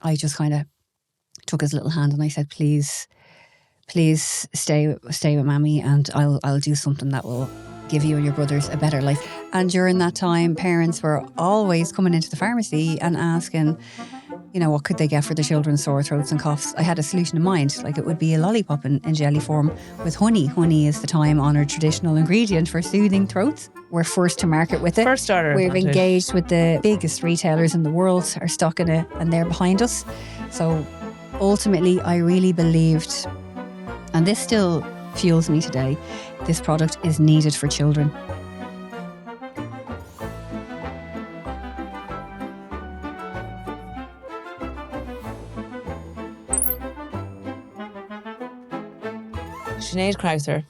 I just kind of took his little hand and I said, please stay with Mammy, and I'll do something that will give you and your brothers a better life. And during that time, parents were always coming into the pharmacy and asking, what could they get for their children's sore throats and coughs. I had a solution in mind, like it would be a lollipop in jelly form with honey. Honey is the time-honoured traditional ingredient for soothing throats. We're first to market with it. First starter. We've engaged with the biggest retailers in the world, are stocking it, and they're behind us. So ultimately, I really believed, and this still fuels me today, this product is needed for children. Sinead Crowther,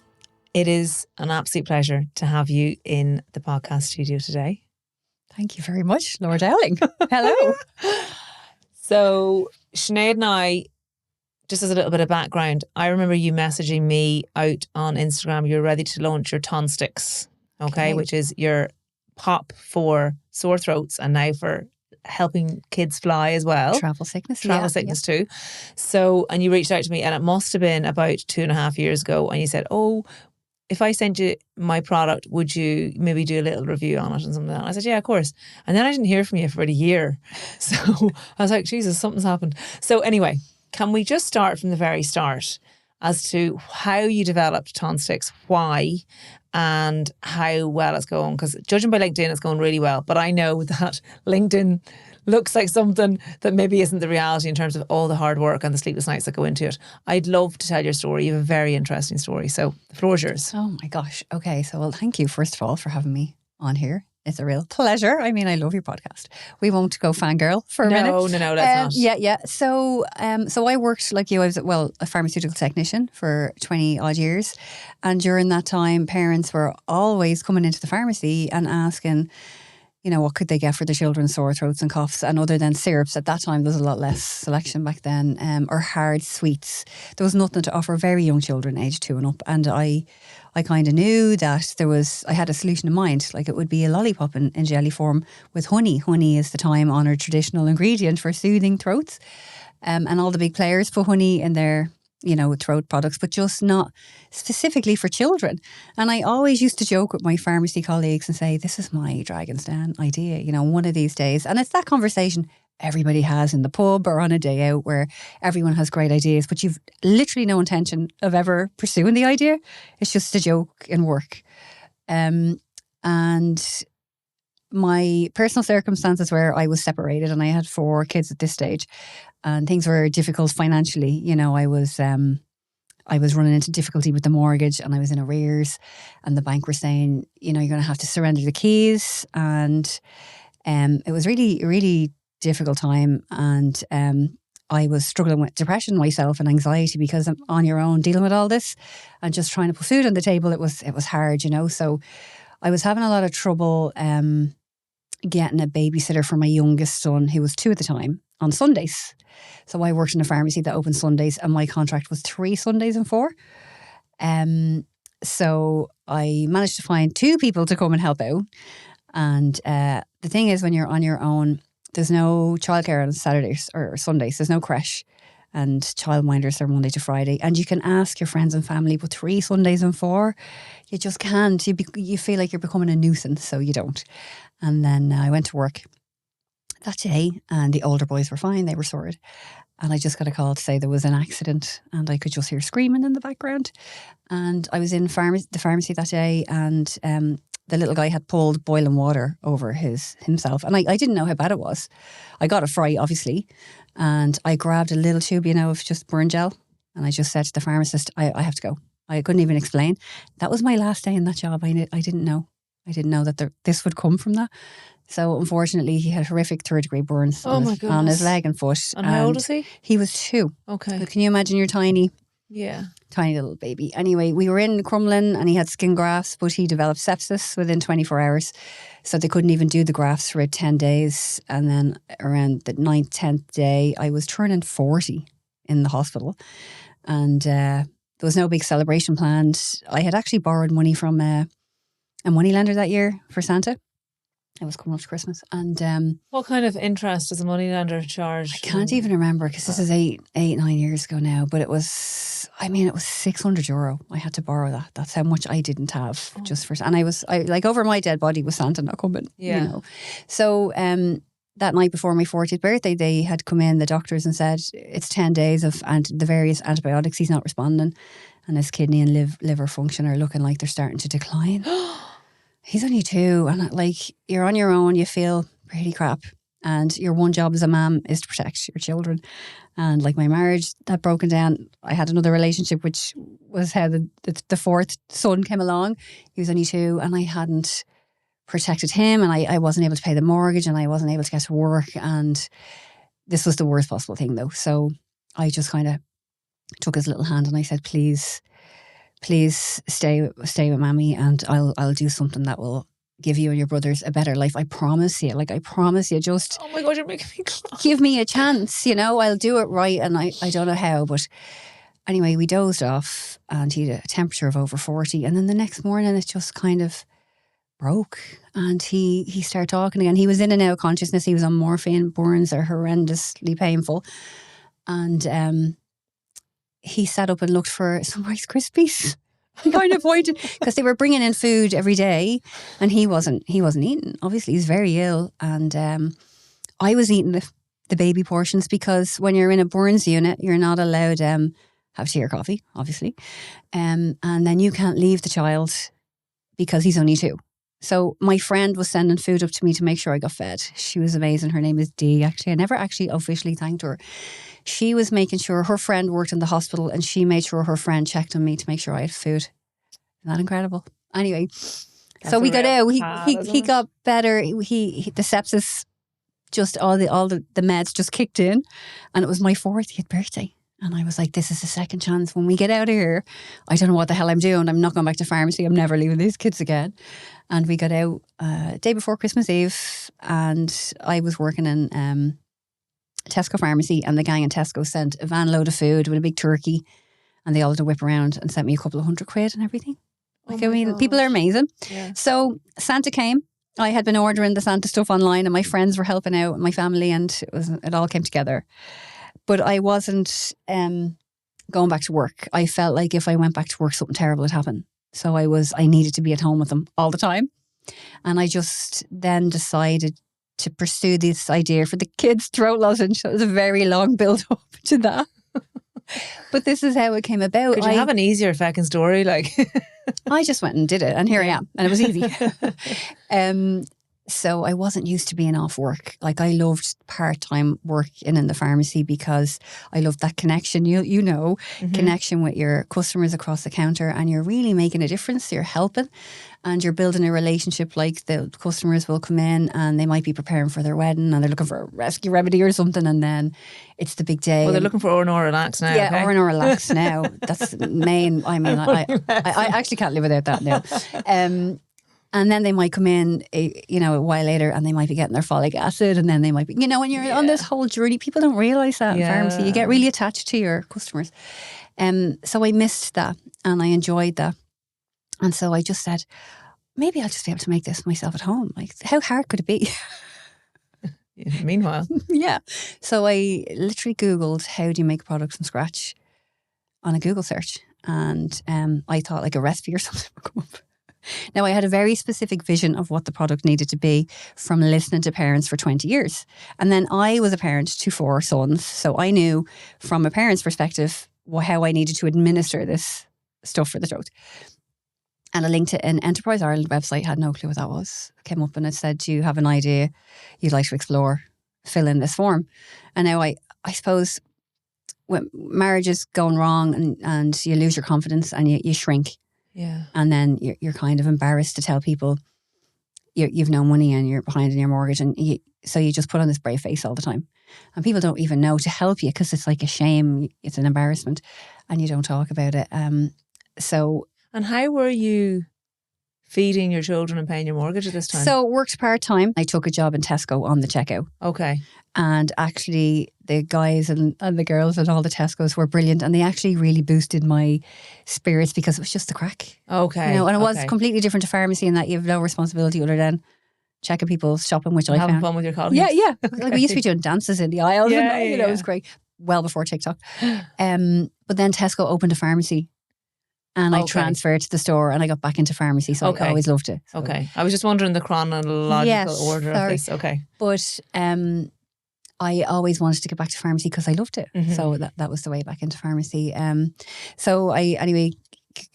it is an absolute pleasure to have you in the podcast studio today. Thank you very much, Laura Dowling. Hello. So Sinead and I, just as a little bit of background, I remember you messaging me out on Instagram. You're ready to launch your Tonstix, okay, which is your pop for sore throats and now for helping kids fly as well. Travel sickness too. So, and you reached out to me, and it must have been about 2.5 years ago, and you said, oh, if I sent you my product, would you maybe do a little review on it and something like that? I said, yeah, of course. And then I didn't hear from you for about a year. So I was like, Jesus, something's happened. So anyway, can we just start from the very start as to how you developed Tonstix, why, and how well it's going? Because judging by LinkedIn, it's going really well. But I know that LinkedIn looks like something that maybe isn't the reality in terms of all the hard work and the sleepless nights that go into it. I'd love to tell your story. You have a very interesting story. So the floor is yours. Oh my gosh. Okay. So, well, thank you, first of all, for having me on here. It's a real pleasure. I mean, I love your podcast. We won't go fangirl for a minute. No, let's not. Yeah. So I worked like you. I was, a pharmaceutical technician for 20 odd years. And during that time, parents were always coming into the pharmacy and asking, what could they get for their children's sore throats and coughs? And other than syrups, at that time, there was a lot less selection back then, or hard sweets. There was nothing to offer very young children, age 2 and up. And I kind of knew that I had a solution in mind, like it would be a lollipop in jelly form with honey. Honey is the time-honoured traditional ingredient for soothing throats. And all the big players put honey in their throat products, but just not specifically for children. And I always used to joke with my pharmacy colleagues and say, this is my Dragon's Den idea, one of these days. And it's that conversation everybody has in the pub or on a day out where everyone has great ideas, but you've literally no intention of ever pursuing the idea. It's just a joke in work. And my personal circumstances where I was separated and I had 4 kids at this stage, and things were difficult financially. I was running into difficulty with the mortgage, and I was in arrears, and the bank were saying, you're going to have to surrender the keys. And it was really, really difficult time. And I was struggling with depression myself and anxiety because I'm on your own dealing with all this and just trying to put food on the table. It was hard, So I was having a lot of trouble getting a babysitter for my youngest son, who was 2 at the time, on Sundays. So I worked in a pharmacy that opened Sundays, and my contract was 3 Sundays and 4. So I managed to find 2 people to come and help out. And the thing is, when you're on your own, there's no childcare on Saturdays or Sundays. There's no creche, and childminders are Monday to Friday. And you can ask your friends and family, but 3 Sundays and 4, you just can't. You feel like you're becoming a nuisance, so you don't. And then I went to work that day, and the older boys were fine. They were sorted. And I just got a call to say there was an accident, and I could just hear screaming in the background. And I was in the pharmacy that day, and the little guy had pulled boiling water over himself. And I didn't know how bad it was. I got a fright, obviously. And I grabbed a little tube, of just burn gel. And I just said to the pharmacist, I have to go. I couldn't even explain. That was my last day in that job. I didn't know. I didn't know that this would come from that. So unfortunately, he had horrific 3rd-degree burns on his leg and foot. And how old is he? He was 2. Okay. So can you imagine you're tiny? Yeah. Tiny little baby. Anyway, we were in Crumlin and he had skin grafts, but he developed sepsis within 24 hours. So they couldn't even do the grafts for 10 days. And then around the 9th, 10th day, I was turning 40 in the hospital. And there was no big celebration planned. I had actually borrowed money from a moneylender that year for Santa. It was coming up to Christmas. And what kind of interest does a moneylender charge? I can't even remember because this is 9 years ago now. But it was €600. I had to borrow that. That's how much I didn't have just for. And I like over my dead body was Santa not coming. Yeah. You know. So that night before my 40th birthday, they had come in, the doctors, and said it's 10 days of the various antibiotics. He's not responding, and his kidney and liver function are looking like they're starting to decline. He's only 2, and like you're on your own, you feel pretty crap, and your one job as a mum is to protect your children. And like my marriage that broken down, I had another relationship, which was how the fourth son came along. He was only 2, and I hadn't protected him, and I wasn't able to pay the mortgage, and I wasn't able to get to work, and this was the worst possible thing though. So I just kind of took his little hand and I said, please stay with Mammy, and I'll do something that will give you and your brothers a better life. I promise you. Like, I promise you, just oh my God, you're making me cry. give me a chance, you know, I'll do it right. And I don't know how, but anyway, we dozed off, and he had a temperature of over 40. And then the next morning it just kind of broke, and he started talking again. He was in and out of consciousness. He was on morphine. Burns are horrendously painful. And he sat up and looked for some Rice Krispies. He kind of pointed, because they were bringing in food every day, and he wasn't eating. Obviously, he's very ill, and I was eating the baby portions, because when you're in a Burns unit, you're not allowed have tea or coffee, obviously, and then you can't leave the child because he's only 2. So my friend was sending food up to me to make sure I got fed. She was amazing. Her name is Dee, actually. I never actually officially thanked her. She was making sure, her friend worked in the hospital, and she made sure her friend checked on me to make sure I had food. Isn't that incredible? Anyway, so we got out. He got better. He the sepsis, just all the meds just kicked in, and it was my 40th birthday. And I was like, this is a second chance. When we get out of here, I don't know what the hell I'm doing. I'm not going back to pharmacy. I'm never leaving these kids again. And we got out day before Christmas Eve, and I was working in Tesco pharmacy, and the gang in Tesco sent a van load of food with a big turkey, and they all had to whip around and sent me a couple of £100 and everything. Like, I mean, God. People are amazing. Yeah. So Santa came. I had been ordering the Santa stuff online, and my friends were helping out, my family, and it all came together. But I wasn't going back to work. I felt like if I went back to work, something terrible would happen. So I needed to be at home with them all the time. And I just then decided to pursue this idea for the kids' throat lozenge. It was a very long build up to that. But this is how it came about. Could you have an easier fucking story? Like, I just went and did it, and here I am, and it was easy. So I wasn't used to being off work. Like, I loved part-time work in the pharmacy, because I loved that connection, connection with your customers across the counter, and you're really making a difference. You're helping, and you're building a relationship. Like, the customers will come in, and they might be preparing for their wedding, and they're looking for a rescue remedy or something, and then it's the big day. Well, they're looking for R&R Relax now. Yeah, okay? R&R Relax now. That's the main. I mean, I actually can't live without that now. And then they might come in, a while later, and they might be getting their folic acid, and then they might be, when you're on this whole journey, people don't realise that in pharmacy. You get really attached to your customers. So I missed that, and I enjoyed that. And so I just said, maybe I'll just be able to make this myself at home. Like, how hard could it be? Meanwhile. Yeah. So I literally Googled, how do you make a product from scratch, on a Google search. And I thought like a recipe or something would come up. Now, I had a very specific vision of what the product needed to be from listening to parents for 20 years. And then I was a parent to 4 sons. So I knew from a parent's perspective how I needed to administer this stuff for the throat. And I linked to an Enterprise Ireland website, had no clue what that was. It came up and it said, do you have an idea you'd like to explore? Fill in this form. And now I suppose when marriage is going wrong and you lose your confidence and you shrink. Yeah. And then you're kind of embarrassed to tell people you've no money and you're behind in your mortgage. And so you just put on this brave face all the time. And people don't even know to help you, because it's like a shame. It's an embarrassment, and you don't talk about it. And how were you feeding your children and paying your mortgage at this time? So worked part-time. I took a job in Tesco on the checkout. Okay. And actually the guys and the girls at all the Tesco's were brilliant, and they actually really boosted my spirits, because it was just the crack. Okay. And it was completely different to pharmacy in that you have no responsibility other than checking people's shopping, which I Having found. fun with your colleagues. Yeah. Like we used to be doing dances in the aisles. Yeah, And, yeah, it was great. Well before TikTok. But then Tesco opened a pharmacy. And I transferred to the store and I got back into pharmacy. So I always loved it. So. Okay. I was just wondering the chronological order of this. Okay. But I always wanted to get back to pharmacy because I loved it. So that was the way back into pharmacy. So I anyway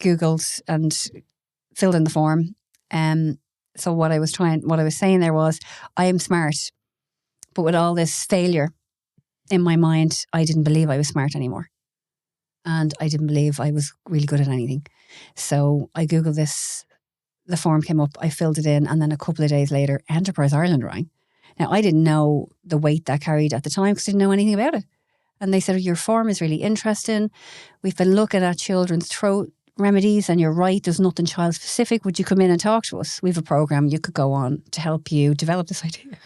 Googled and filled in the form. So what I was saying there was, I am smart, but with all this failure in my mind, I didn't believe I was smart anymore. And I didn't believe I was really good at anything. So I Googled this, the form came up, I filled it in, and then a couple of days later, Enterprise Ireland rang. Now, I didn't know the weight that carried at the time because I didn't know anything about it. And they said, your form is really interesting. We've been looking at children's throat remedies and you're right, there's nothing child specific. Would you come in and talk to us? We have a program you could go on to help you develop this idea.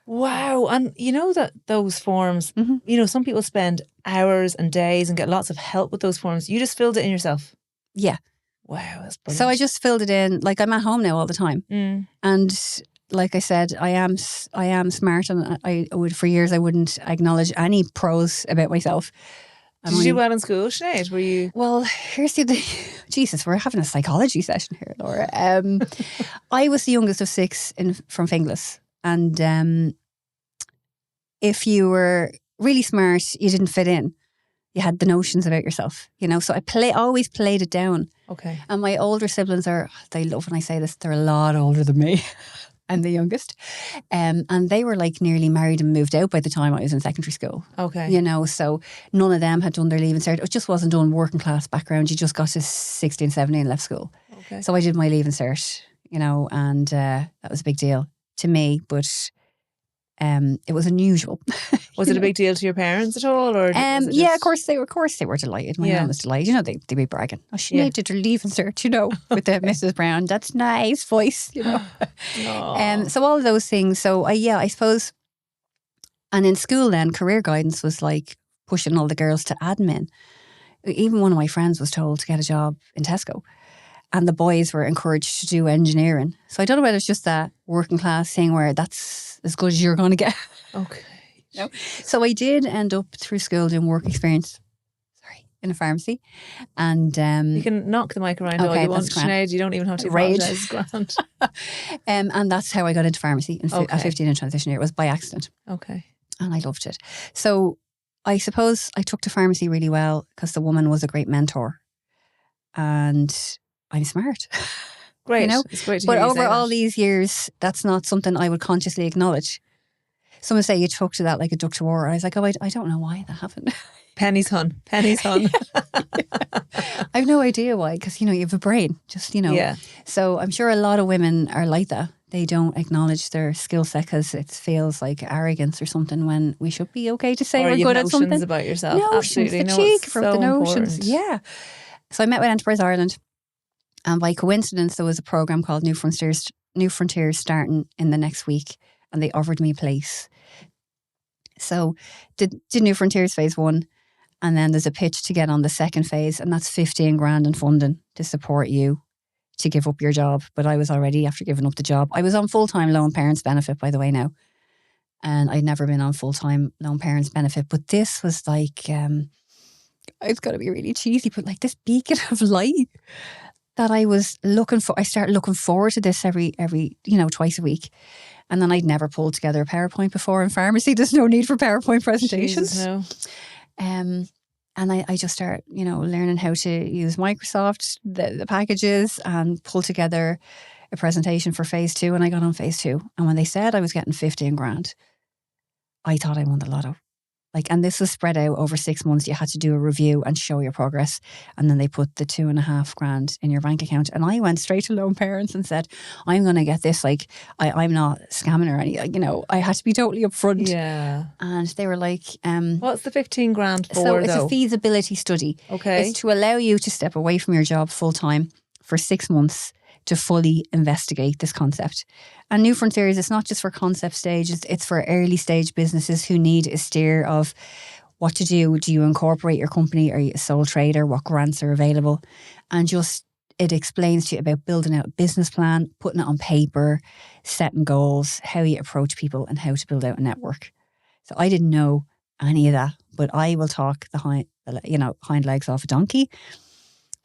Wow. And you know that those forms, you know, some people spend hours and days and get lots of help with those forms. You just filled it in yourself. Yeah. Wow, that's brilliant. So I just filled it in. Like, I'm at home now all the time. And like I said, I am smart, and I would, for years I wouldn't acknowledge any pros about myself. Did you do well in school, Sinead? Were you? Well, here's the thing. Jesus, we're having a psychology session here, Laura. I was the youngest of 6 from Finglas. And if you were really smart, you didn't fit in. You had the notions about yourself, you know. So I always played it down. Okay. And my older siblings they love when I say this, they're a lot older than me. I'm the youngest. And they were like nearly married and moved out by the time I was in secondary school. Okay. You know, so none of them had done their leaving cert. It just wasn't done working class background. You just got to 16, 17 and left school. Okay. So I did my leaving cert, you know, and that was a big deal to me, but it was unusual. Was it a big deal to your parents at all? Or yeah, of course they were delighted. My mum was delighted. You know, they'd be bragging. Oh, she did her leaving cert, you know, with the Mrs. Brown. That's nice voice, you know. So all of those things. So I suppose, and in school then, career guidance was like pushing all the girls to admin. Even one of my friends was told to get a job in Tesco. And the boys were encouraged to do engineering. So I don't know whether it's just that working class thing where that's as good as you're going to get. Okay. No. So I did end up through school doing work experience. In a pharmacy. And you can knock the mic around all you want, Sinead. You don't even have to apologise. Grand. And that's how I got into pharmacy at 15 in transition year. It was by accident. Okay. And I loved it. So I suppose I took to pharmacy really well because the woman was a great mentor. And I'm smart. Great. You know? It's great to but hear you over say all that. these years, that's not something I would consciously acknowledge. Someone say you took to that like a duck to water. I was like, I don't know why that happened. Pennies, hun. I have no idea why, because, you know, you have a brain, just, you know. Yeah. So I'm sure a lot of women are like that. They don't acknowledge their skill set because it feels like arrogance or something when we should be okay to say or we're good at something. Notions about yourself. Notions, Absolutely. the No, cheek it's from so the notions. important. Yeah. So I met with Enterprise Ireland, and by coincidence there was a programme called New Frontiers starting in the next week, and they offered me a place. So did New Frontiers phase 1, and then there's a pitch to get on the second phase, and that's 15 grand in funding to support you to give up your job. But I was already, after giving up the job, I was on full-time lone parents benefit, by the way, now. And I'd never been on full-time lone parents benefit. But this was like, it's got to be really cheesy, but like this beacon of light that I was looking for. I started looking forward to this every twice a week. And then I'd never pulled together a PowerPoint before in pharmacy. There's no need for PowerPoint presentations. Jesus, no. And I just started, you know, learning how to use Microsoft, the packages, and pull together a presentation for phase 2. And I got on phase 2. And when they said I was getting 15 grand, I thought I won the lotto. Like, and this was spread out over 6 months. You had to do a review and show your progress. And then they put the 2.5 grand in your bank account. And I went straight to lone parents and said, I'm going to get this. Like, I'm not scamming or anything. You know, I had to be totally upfront. Yeah. And they were like, what's the 15 grand for, so it's though? a feasibility study. Okay. It's to allow you to step away from your job full time for 6 months to fully investigate this concept. And New Frontiers, it's not just for concept stages, it's for early stage businesses who need a steer of what to do. Do you incorporate your company? Are you a sole trader? What grants are available? And just it explains to you about building out a business plan, putting it on paper, setting goals, how you approach people, and how to build out a network. So I didn't know any of that, but I will talk the hind legs off a donkey.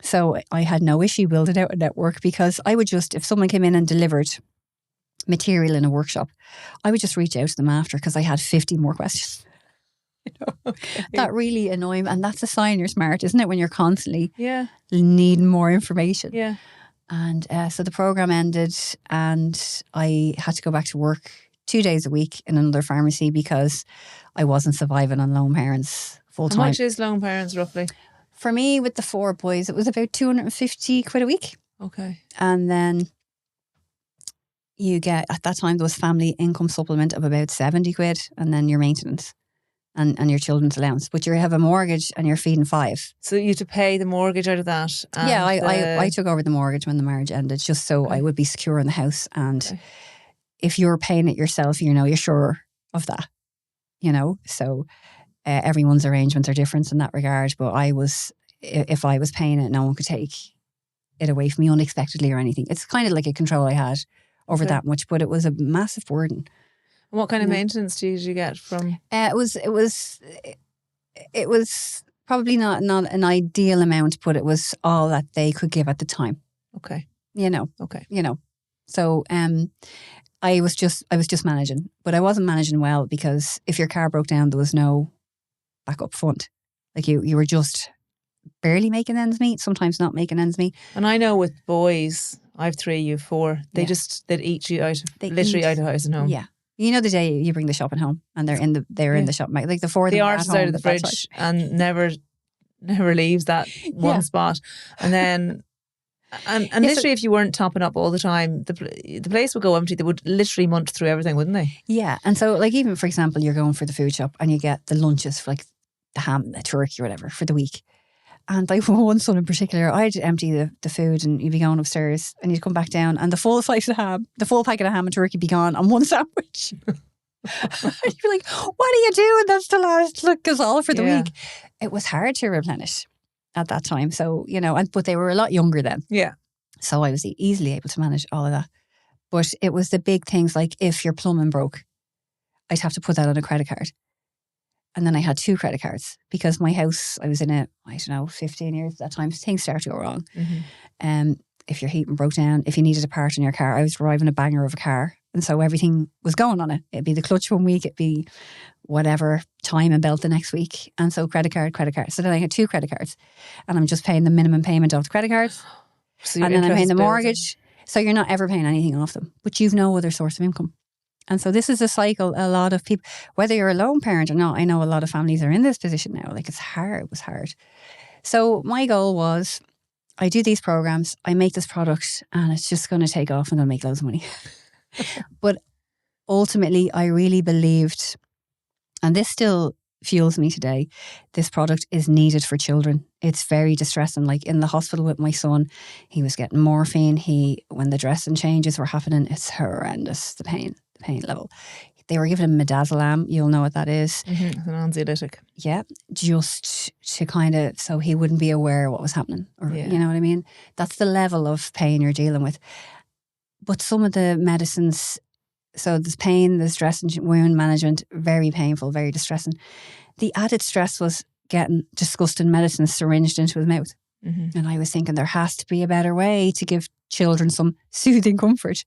So I had no issue building out a network, because I would just, if someone came in and delivered material in a workshop, I would just reach out to them after, because I had 50 more questions. Okay. That really annoyed me. And that's a sign you're smart, isn't it? When you're constantly needing more information. Yeah. And so the program ended, and I had to go back to work 2 days a week in another pharmacy, because I wasn't surviving on lone parents full time. How much is lone parents roughly? For me, with the 4 boys, it was about 250 quid a week. Okay. And then you get, at that time, there was family income supplement of about 70 quid, and then your maintenance and your children's allowance. But you have a mortgage and you're feeding 5. So you had to pay the mortgage out of that? And yeah, I took over the mortgage when the marriage ended, just so I would be secure in the house. And if you're paying it yourself, you're sure of that, So everyone's arrangements are different in that regard. But if I was paying it, no one could take it away from me unexpectedly or anything. It's kind of like a control I had over that much, but it was a massive burden. And what kind of maintenance did you get from? It was probably not an ideal amount, but it was all that they could give at the time. Okay. Okay. So I was just managing, but I wasn't managing well, because if your car broke down, there was no backup fund. Like you were just barely making ends meet, sometimes not making ends meet. And I know with boys, I have 3, you have 4. They'd eat you out of house and home. Yeah. The day you bring the shopping home and they're in the shop, like the 4 of them. The arse is out of the fridge and never leaves that one spot. And then, and literally, if you weren't topping up all the time, the place would go empty. They would literally munch through everything, wouldn't they? Yeah. And so, like, even for example, you're going for the food shop and you get the lunches for like the ham, the turkey, or whatever for the week. And like one son in particular, I'd empty the food and you'd be going upstairs and you'd come back down and the full packet of ham and turkey be gone on one sandwich. You'd be like, what are you doing? That's the last gazelle for the week. It was hard to replenish at that time. So, but they were a lot younger then. Yeah. So I was easily able to manage all of that. But it was the big things, like if your plumbing broke, I'd have to put that on a credit card. And then I had 2 credit cards, because my house, I was in it, 15 years at that time. Things started to go wrong. Mm-hmm. If your heating broke down, if you needed a part in your car, I was driving a banger of a car. And so everything was going on it. It'd be the clutch one week, it'd be whatever, time and belt the next week. And so credit card. So then I had 2 credit cards. And I'm just paying the minimum payment of the credit cards. So and then I'm paying the mortgage. So you're not ever paying anything off them. But you've no other source of income. And so this is a cycle a lot of people, whether you're a lone parent or not, I know a lot of families are in this position now. Like, it was hard. So my goal was, I do these programs, I make this product, and it's just going to take off and I'll make loads of money. But ultimately, I really believed, and this still fuels me today, this product is needed for children. It's very distressing. Like in the hospital with my son, he was getting morphine. When the dressing changes were happening, it's horrendous, the pain level. They were giving him midazolam. You'll know what that is. Mm-hmm. It's an anxiolytic. Yeah, just to kind of, so he wouldn't be aware of what was happening. Or, you know what I mean? That's the level of pain you're dealing with. But some of the medicines, so there's pain, there's stress and wound management, very painful, very distressing. The added stress was getting disgusting medicines syringed into his mouth. Mm-hmm. And I was thinking there has to be a better way to give children some soothing comfort.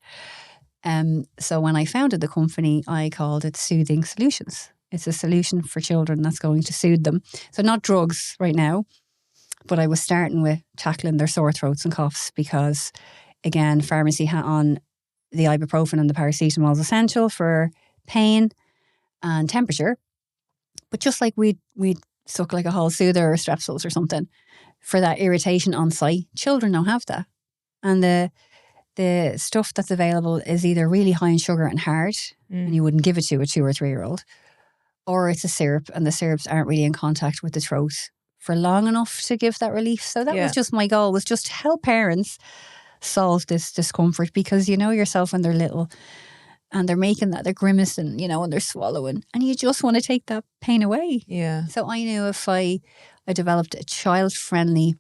So when I founded the company, I called it Soothing Solutions. It's a solution for children that's going to soothe them. So not drugs right now, but I was starting with tackling their sore throats and coughs, because again, pharmacy hat on the ibuprofen and the paracetamol is essential for pain and temperature. But just like we'd suck like a whole soother or strepsils or something for that irritation on site, children don't have that. And the stuff that's available is either really high in sugar and hard, and you wouldn't give it to a 2 or 3 year old, or it's a syrup, and the syrups aren't really in contact with the throat for long enough to give that relief. So that was just my goal, was just to help parents solve this discomfort, because you know yourself when they're little and they're making that, they're grimacing, and they're swallowing, and you just want to take that pain away. Yeah. So I knew if I developed a child-friendly,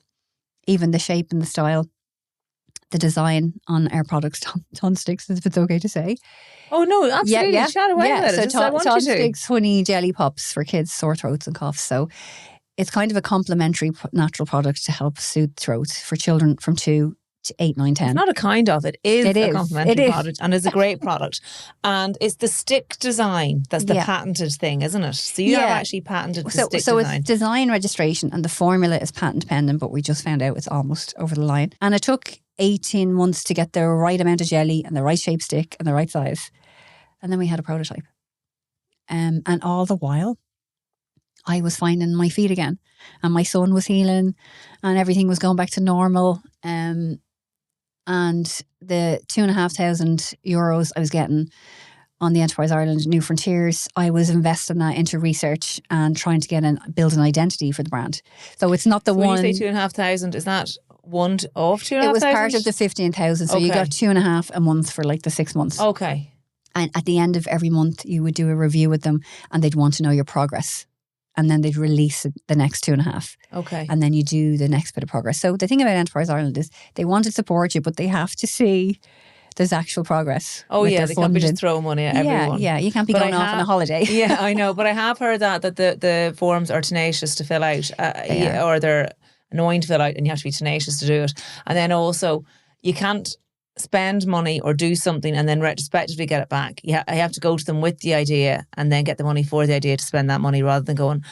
even the shape and the style, the design on our products, Tonstix, if it's okay to say. Oh no, absolutely. Yeah. Chat away about it. So I want you to. Tonstix honey jelly pops for kids' sore throats and coughs. So it's kind of a complementary natural product to help soothe throat for children from 2 to 8, 9, 10. It's not a kind of, it is a complimentary It product, and it's a great product. And it's the stick design that's the patented thing, isn't it? So you have actually patented the stick design. So it's design registration and the formula is patent pending, but we just found out it's almost over the line. And it took 18 months to get the right amount of jelly and the right shape stick and the right size. And then we had a prototype. And all the while, I was finding my feet again. And my son was healing and everything was going back to normal. And the €2,500 I was getting on the Enterprise Ireland New Frontiers, I was investing that into research and trying to build an identity for the brand. So it's not the one. When you say 2,500, is that one of 2,500? It was part of the 15,000. So you got 2.5 a month for like the 6 months. Okay. And at the end of every month, you would do a review with them and they'd want to know your progress. And then they'd release the next 2.5. Okay. And then you do the next bit of progress. So the thing about Enterprise Ireland is they want to support you, but they have to see there's actual progress. Oh yeah, they can't be just throwing money at everyone. Yeah, you can't be going off on a holiday. Yeah, I know. But I have heard that the forms are tenacious to fill out, or they're annoying to fill out, and you have to be tenacious to do it. And then also, you can't spend money or do something and then retrospectively get it back. I have to go to them with the idea and then get the money for the idea to spend that money, rather than going,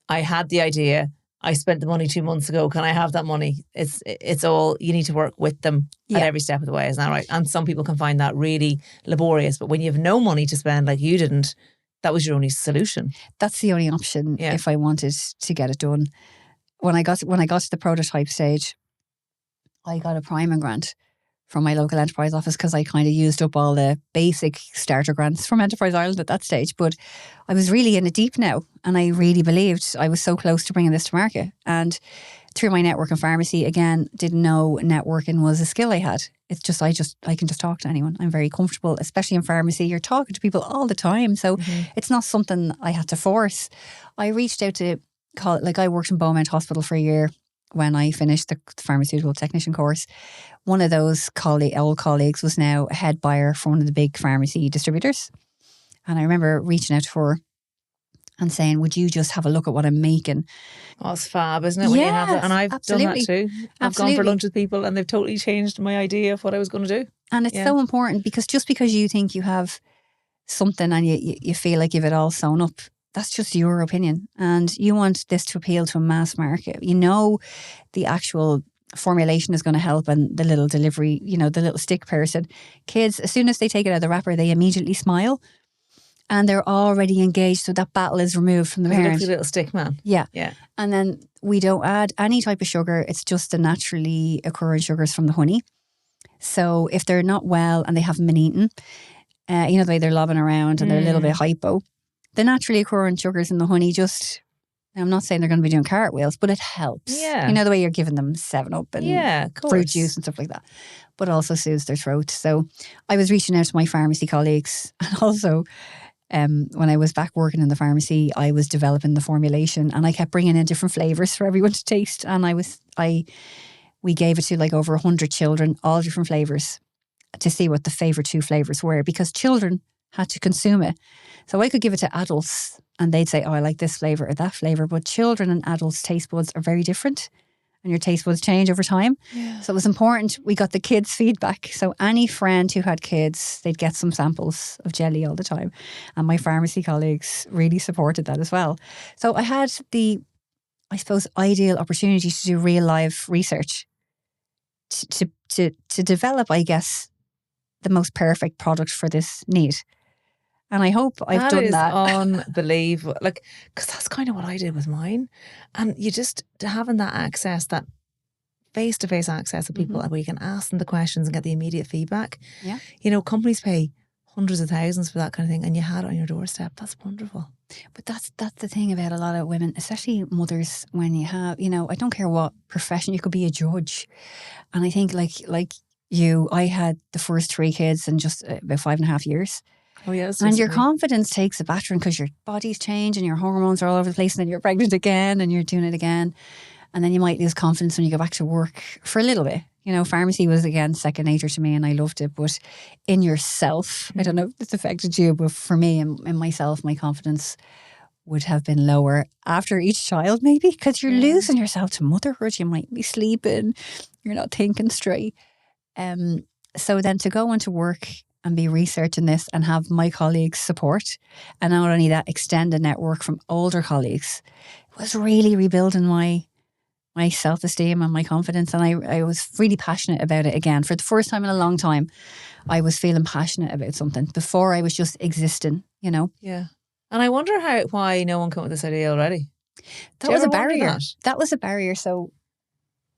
I had the idea, I spent the money 2 months ago, can I have that money? It's all, you need to work with them at every step of the way, isn't that right? And some people can find that really laborious, but when you have no money to spend like you didn't, that was your only solution. That's the only option if I wanted to get it done. When I got to the prototype stage, I got a priming grant from my local enterprise office because I kind of used up all the basic starter grants from Enterprise Ireland at that stage. But I was really in it deep now, and I really believed I was so close to bringing this to market. And through my network in pharmacy, again, didn't know networking was a skill I had. It's just I can just talk to anyone. I'm very comfortable, especially in pharmacy. You're talking to people all the time, so it's not something I had to force. I reached out to I worked in Beaumont Hospital for a year when I finished the pharmaceutical technician course. One of those old colleagues was now a head buyer for one of the big pharmacy distributors. And I remember reaching out to her and saying, would you just have a look at what I'm making? Oh, it's fab, isn't it? When you have that. And I've done that too. I've gone for lunch with people and they've totally changed my idea of what I was going to do. And it's so important, because just because you think you have something and you feel like you've it all sewn up, that's just your opinion. And you want this to appeal to a mass market. You know, the actual formulation is going to help, and the little delivery, the little stick person. Kids, as soon as they take it out of the wrapper, they immediately smile and they're already engaged. So that battle is removed from the parent. Looks a little stick man. Yeah. And then we don't add any type of sugar. It's just the naturally occurring sugars from the honey. So if they're not well and they haven't been eaten, the way they're lobbing around and they're a little bit hypo, the naturally occurring sugars in the honey I'm not saying they're going to be doing cartwheels, but it helps. Yeah. The way you're giving them 7-Up and fruit juice and stuff like that, but also soothes their throat. So I was reaching out to my pharmacy colleagues, and also when I was back working in the pharmacy, I was developing the formulation, and I kept bringing in different flavours for everyone to taste. And we gave it to over 100 children, all different flavours, to see what the favourite 2 flavours were, because children had to consume it. So I could give it to adults and they'd say, oh, I like this flavour or that flavour. But children and adults' taste buds are very different, and your taste buds change over time. Yeah. So it was important we got the kids' feedback. So any friend who had kids, they'd get some samples of jelly all the time. And my pharmacy colleagues really supported that as well. So I had the, I suppose, ideal opportunity to do real life research to develop, I guess, the most perfect product for this need. And I hope I've done that. That is unbelievable. Because that's kind of what I did with mine. And you just having that access, that face-to-face access with people, where you can ask them the questions and get the immediate feedback. Yeah. Companies pay hundreds of thousands for that kind of thing, and you had it on your doorstep. That's wonderful. But that's the thing about a lot of women, especially mothers, when you have, I don't care what profession, you could be a judge. And I think like you, I had the first 3 kids in just about 5.5 years. Oh yes, and your confidence takes a battering because your body's changed and your hormones are all over the place, and then you're pregnant again and you're doing it again, and then you might lose confidence when you go back to work for a little bit. You know, pharmacy was again second nature to me and I loved it. But in yourself, I don't know if it's affected you, but for me, in myself, my confidence would have been lower after each child, maybe, because you're losing yourself to motherhood. You might be sleeping, you're not thinking straight. So then to go into work and be researching this and have my colleagues' support, and not only that, extended network from older colleagues, was really rebuilding my self-esteem and my confidence. And I was really passionate about it again. For the first time in a long time, I was feeling passionate about something. Before I was just existing, you know? Yeah. And I wonder why no one came up with this idea already. That was a barrier. That was a barrier. So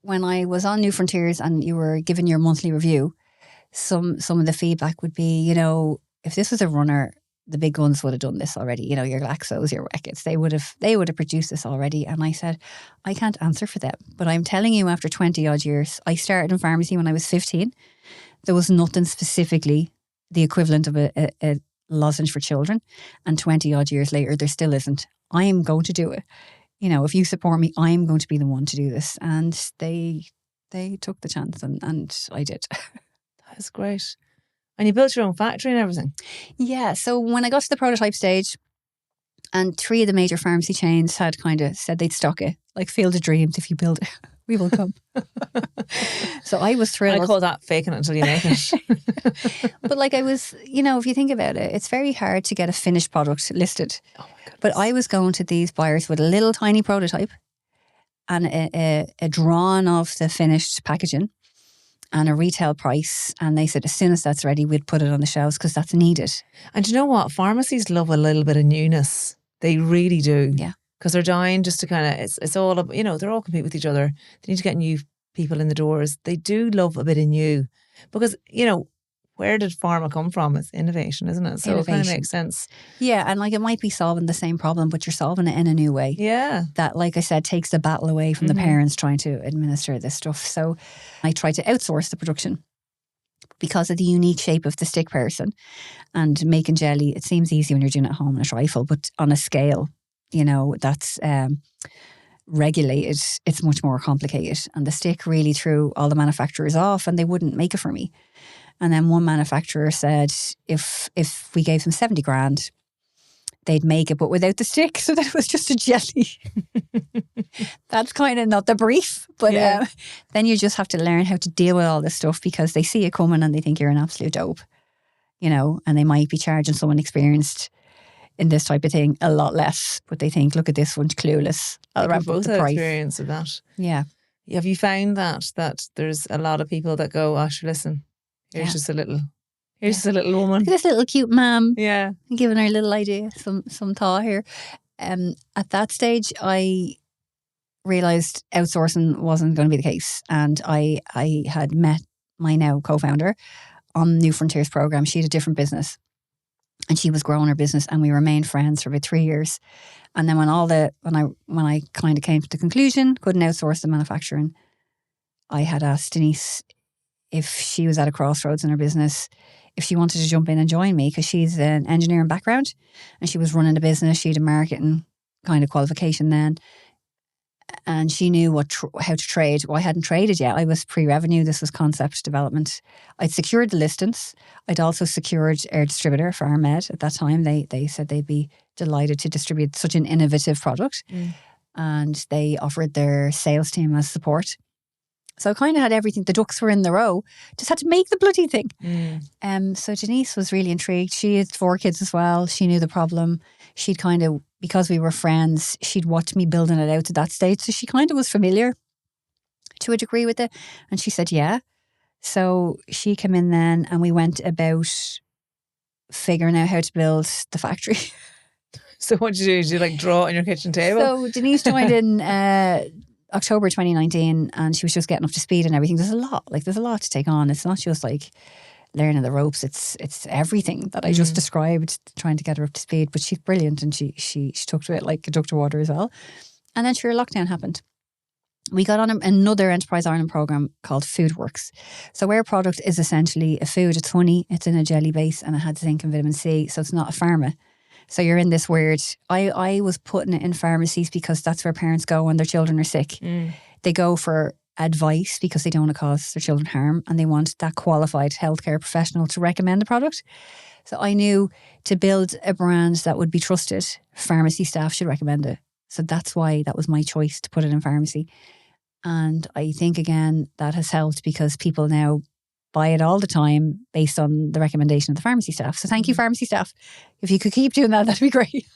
when I was on New Frontiers and you were giving your monthly review, some of the feedback would be, you know, if this was a runner, the big guns would have done this already. You know, your Glaxos, your Reckitt's, they would have produced this already. And I said, I can't answer for them. But I'm telling you, after 20 odd years, I started in pharmacy when I was 15. There was nothing specifically the equivalent of a lozenge for children. And 20 odd years later, there still isn't. I am going to do it. You know, if you support me, I'm going to be the one to do this. And they took the chance and I did. That's great. And you built your own factory and everything. Yeah. So when I got to the prototype stage, and 3 of the major pharmacy chains had kind of said they'd stock it, like Field of Dreams, if you build it, we will come. So I was thrilled. I call that faking it until you make it. But like I was, you know, if you think about it, it's very hard to get a finished product listed. Oh my goodness. But I was going to these buyers with a little tiny prototype and a drawn of the finished packaging and a retail price. And they said, as soon as that's ready, we'd put it on the shelves because that's needed. And you know what? Pharmacies love a little bit of newness. They really do. Yeah. Because they're dying just to kind of, it's all, you know, they're all compete with each other. They need to get new people in the doors. They do love a bit of new. Because, you know, where did pharma come from? It's innovation, isn't it? So It kind of makes sense. Yeah, and like it might be solving the same problem, but you're solving it in a new way. Yeah. That, like I said, takes the battle away from the parents trying to administer this stuff. So I tried to outsource the production because of the unique shape of the stick person. And making jelly, it seems easy when you're doing it at home in a trifle, but on a scale, you know, that's regulated, it's much more complicated. And the stick really threw all the manufacturers off and they wouldn't make it for me. And then one manufacturer said if we gave them 70 grand, they'd make it, but without the stick. So that it was just a jelly. That's kind of not the brief. But then you just have to learn how to deal with all this stuff because they see it coming and they think you're an absolute dope, you know, and they might be charging someone experienced in this type of thing a lot less. But they think, look at this one's clueless. I'll wrap up the price. Experience of that. Yeah. Have you found that there's a lot of people that go, oh, sure, listen, here's just a little woman. This little cute ma'am. Yeah. Giving her a little idea, some thought here. At that stage, I realised outsourcing wasn't going to be the case. And I had met my now co-founder on New Frontiers program. She had a different business. And she was growing her business and we remained friends for about 3 years. And then when I kind of came to the conclusion, couldn't outsource the manufacturing, I had asked Denise if she was at a crossroads in her business, if she wanted to jump in and join me, because she's an engineering background and she was running the business. She had a marketing kind of qualification then. And she knew how to trade. Well, I hadn't traded yet. I was pre-revenue. This was concept development. I'd secured the listings. I'd also secured our distributor, PharmEd. At that time, they said they'd be delighted to distribute such an innovative product. And they offered their sales team as support. So I kind of had everything. The ducks were in the row. Just had to make the bloody thing. So Denise was really intrigued. She had 4 kids as well. She knew the problem. She'd kind of, because we were friends, she'd watched me building it out to that stage. So she kind of was familiar to a degree with it. And she said, yeah. So she came in then and we went about figuring out how to build the factory. So what did you do? Did you like draw on your kitchen table? So Denise joined in October 2019 and she was just getting up to speed and everything. There's a lot to take on. It's not just like learning the ropes. It's everything that I just described, trying to get her up to speed. But she's brilliant and she took to it like a duck to water as well. And then sure, lockdown happened. We got on another Enterprise Ireland programme called Foodworks. So our product is essentially a food. It's honey, it's in a jelly base and it had zinc and vitamin C. So it's not a pharma. So you're in this weird, I was putting it in pharmacies because that's where parents go when their children are sick. They go for advice because they don't want to cause their children harm, and they want that qualified healthcare professional to recommend the product. So I knew to build a brand that would be trusted, pharmacy staff should recommend it. So that's why that was my choice to put it in pharmacy. And I think, again, that has helped because people now buy it all the time based on the recommendation of the pharmacy staff. So thank you, pharmacy staff. If you could keep doing that, that'd be great.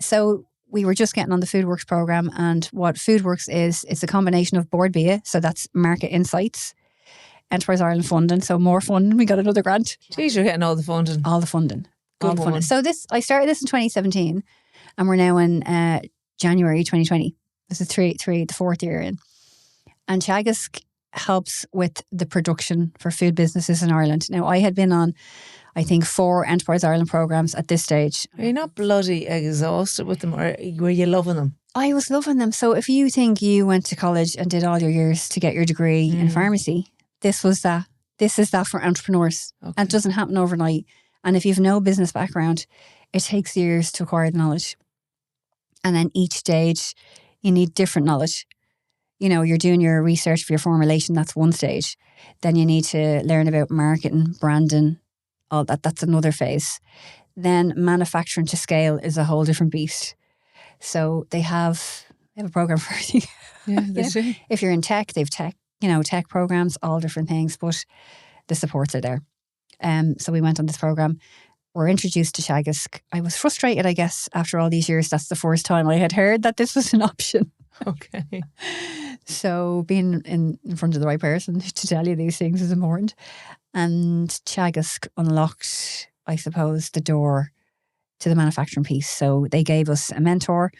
So we were just getting on the FoodWorks program, and what FoodWorks is, it's a combination of Board BIA, so that's market insights, Enterprise Ireland funding, so more funding. We got another grant. Geez, you're getting all the funding. All the funding. Good all the funding. one. So I started this in 2017, and we're now in January 2020. This is the fourth year in. And Teagasc helps with the production for food businesses in Ireland. Now, I had been on, I think, 4 Enterprise Ireland programmes at this stage. Are you not bloody exhausted with them, or were you loving them? I was loving them. So if you think you went to college and did all your years to get your degree in pharmacy, this was that. This is that for entrepreneurs. Okay. And it doesn't happen overnight. And if you've no business background, it takes years to acquire the knowledge. And then each stage, you need different knowledge. You know, you're doing your research for your formulation, that's one stage. Then you need to learn about marketing, branding, all that. That's another phase. Then manufacturing to scale is a whole different beast. So they have a program for everything. Yeah, they do. If you're in tech, they've tech programs, all different things, but the supports are there. So we went on this program. We're introduced to Teagasc. I was frustrated, I guess, after all these years. That's the first time I had heard that this was an option. Okay. So being in front of the right person to tell you these things is important. And Teagasc unlocked, I suppose, the door to the manufacturing piece. So they gave us a mentor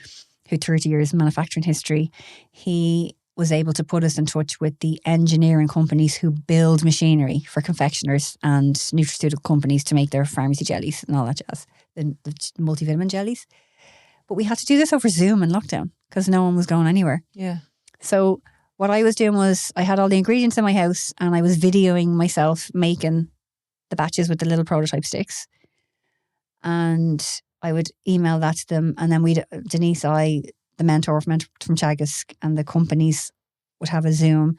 who 30 years manufacturing history. He was able to put us in touch with the engineering companies who build machinery for confectioners and nutraceutical companies to make their pharmacy jellies and all that jazz, the multivitamin jellies. But we had to do this over Zoom in lockdown because no one was going anywhere. Yeah. So what I was doing was I had all the ingredients in my house and I was videoing myself making the batches with the little prototype sticks. And I would email that to them, and then Denise, the mentor from Teagasc, and the companies would have a Zoom,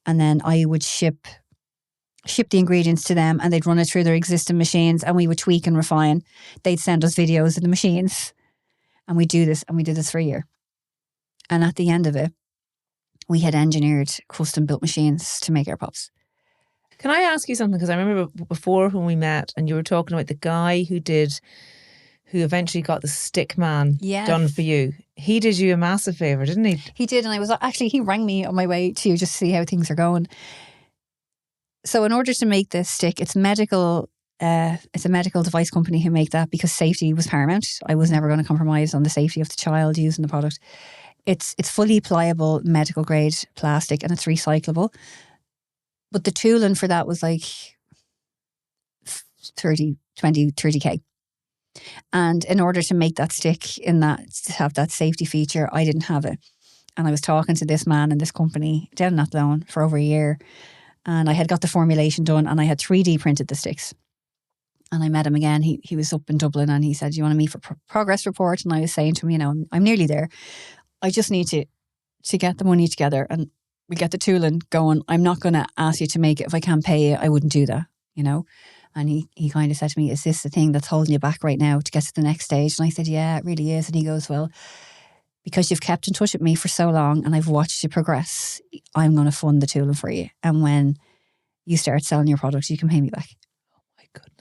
and then I would ship the ingredients to them, and they'd run it through their existing machines, and we would tweak and refine. They'd send us videos of the machines, and we did this for a year. And at the end of it, we had engineered custom built machines to make our pops. Can I ask you something? Because I remember before when we met and you were talking about the guy who eventually got the stick man done for you. He did you a massive favour, didn't he? He did, and he rang me on my way to just see how things are going. So in order to make this stick, it's a medical device company who make that because safety was paramount. I was never going to compromise on the safety of the child using the product. It's fully pliable medical grade plastic and it's recyclable. But the tooling for that was like 30K. And in order to make that stick to have that safety feature, I didn't have it. And I was talking to this man in this company down in Athlone for over a year. And I had got the formulation done and I had 3D printed the sticks. And I met him again. He was up in Dublin and he said, "Do you want to meet for progress report?" And I was saying to him, I'm nearly there. I just need to get the money together and we get the tooling going. I'm not going to ask you to make it. If I can't pay you, I wouldn't do that, And he kind of said to me, "Is this the thing that's holding you back right now to get to the next stage?" And I said, "Yeah, it really is." And he goes, "Well, because you've kept in touch with me for so long and I've watched you progress, I'm going to fund the tooling for you. And when you start selling your products, you can pay me back." Oh my goodness.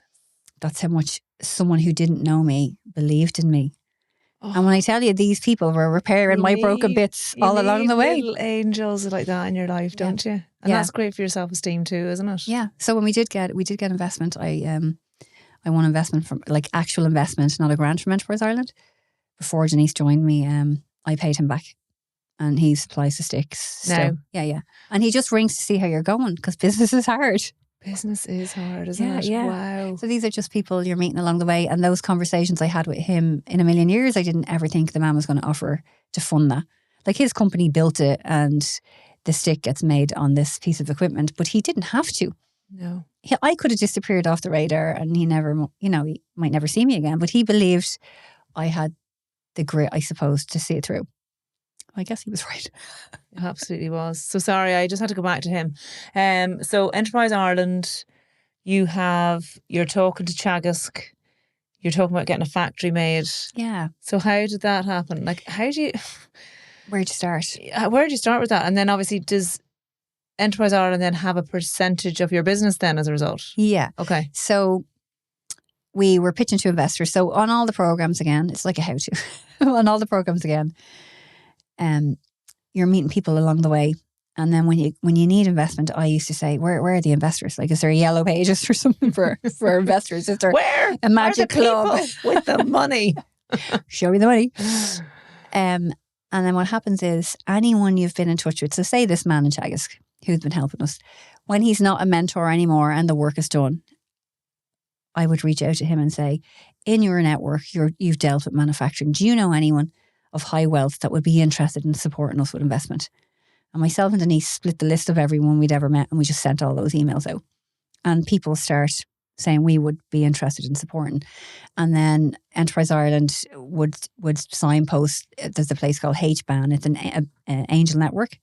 That's how much someone who didn't know me believed in me. And when I tell you, these people were repairing my broken bits all along the way. Little angels like that in your life, don't you? And that's great for your self-esteem too, isn't it? Yeah. So when we did get investment, I won investment from actual investment, not a grant from Enterprise Ireland. Before Denise joined me, I paid him back, and he supplies the sticks. No. So, yeah. And he just rings to see how you're going because business is hard. Business is hard, isn't it? Yeah. Wow. So these are just people you're meeting along the way. And those conversations I had with him in a million years, I didn't ever think the man was going to offer to fund that. Like his company built it and the stick gets made on this piece of equipment, but he didn't have to. No. I could have disappeared off the radar and he never, he might never see me again. But he believed I had the grit, I suppose, to see it through. I guess he was right. It absolutely was. So sorry, I just had to go back to him. So Enterprise Ireland, you're talking to Teagasc, you're talking about getting a factory made. Yeah. So how did that happen? Like, where'd you start with that? And then obviously, does Enterprise Ireland then have a percentage of your business then as a result? Yeah. Okay. So we were pitching to investors. So on all the programs again, it's like a how-to. On all the programs again, you're meeting people along the way. And then when you need investment, I used to say, where are the investors? Like, is there yellow pages or something for investors? Is there a magic club with the money? Show me the money. And then what happens is anyone you've been in touch with, so say this man in Teagasc who's been helping us, when he's not a mentor anymore and the work is done, I would reach out to him and say, in your network, you've dealt with manufacturing. Do you know anyone of high wealth that would be interested in supporting us with investment? And myself and Denise split the list of everyone we'd ever met and we just sent all those emails out. And people start saying we would be interested in supporting. And then Enterprise Ireland would signpost, there's a place called HBAN, it's an angel network.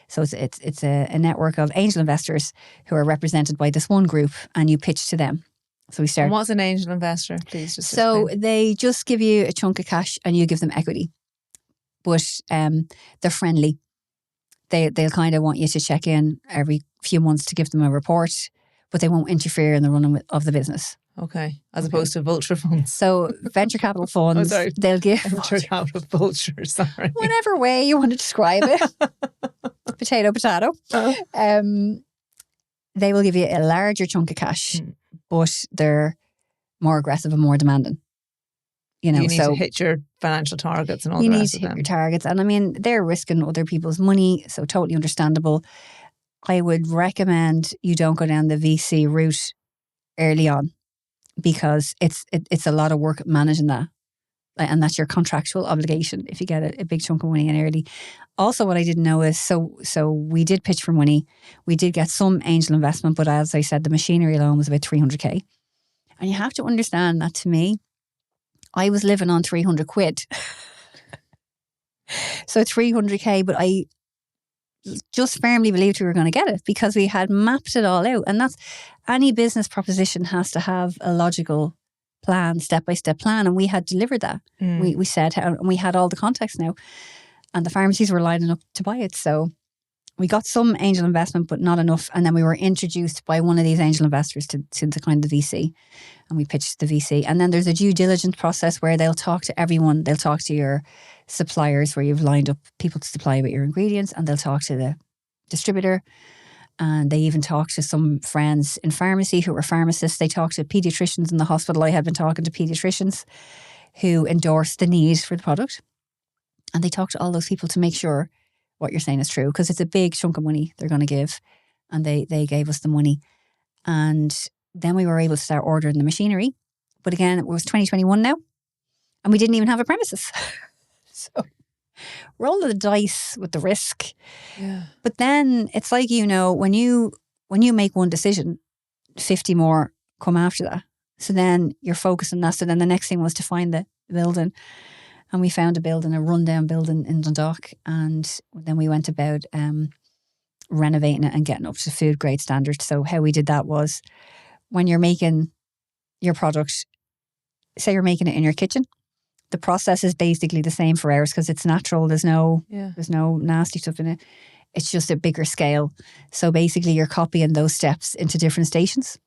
So it's a network of angel investors who are represented by this one group and you pitch to them. So we start. And what's an angel investor? Please just So explain. they just give you a chunk of cash and you give them equity. But they're friendly. They'll kind of want you to check in every few months to give them a report, but they won't interfere in the running of the business. Okay. As opposed to vulture funds. So venture capital funds, they'll give venture capital vulture, sorry. Whatever way you want to describe it. Potato. They will give you a larger chunk of cash, but they're more aggressive and more demanding. You know, you need to hit your financial targets and all the rest of them. You need to hit your targets. And I mean, they're risking other people's money, so totally understandable. I would recommend you don't go down the VC route early on because it's a lot of work managing that. And that's your contractual obligation if you get a big chunk of money in early. Also, what I didn't know is, so we did pitch for money. We did get some angel investment, but as I said, the machinery alone was about 300k. And you have to understand that to me, I was living on 300 quid. So 300k, but I just firmly believed we were going to get it because we had mapped it all out. And that's, any business proposition has to have a logical plan, step-by-step plan. And we had delivered that. We said how, and we had all the context now. And the pharmacies were lining up to buy it. So we got some angel investment, but not enough. And then we were introduced by one of these angel investors to the kind of VC. And we pitched the VC. And then there's a due diligence process where they'll talk to everyone. They'll talk to your suppliers where you've lined up people to supply with your ingredients. And they'll talk to the distributor. And they even talk to some friends in pharmacy who were pharmacists. They talk to paediatricians in the hospital. I had been talking to paediatricians who endorsed the need for the product. And they talk to all those people to make sure what you're saying is true, because it's a big chunk of money they're going to give. And they gave us the money. And then we were able to start ordering the machinery. But again, it was 2021 now. And we didn't even have a premises. So roll the dice with the risk. Yeah. But then it's like, you know, when you make one decision, 50 more come after that. So then you're focused on that. So then the next thing was to find the building. And we found a rundown building in Dundalk. And then we went about renovating it and getting up to food grade standards. So how we did that was, when you're making your product, say you're making it in your kitchen, the process is basically the same for ours because it's natural. There's no nasty stuff in it. It's just a bigger scale. So basically you're copying those steps into different stations.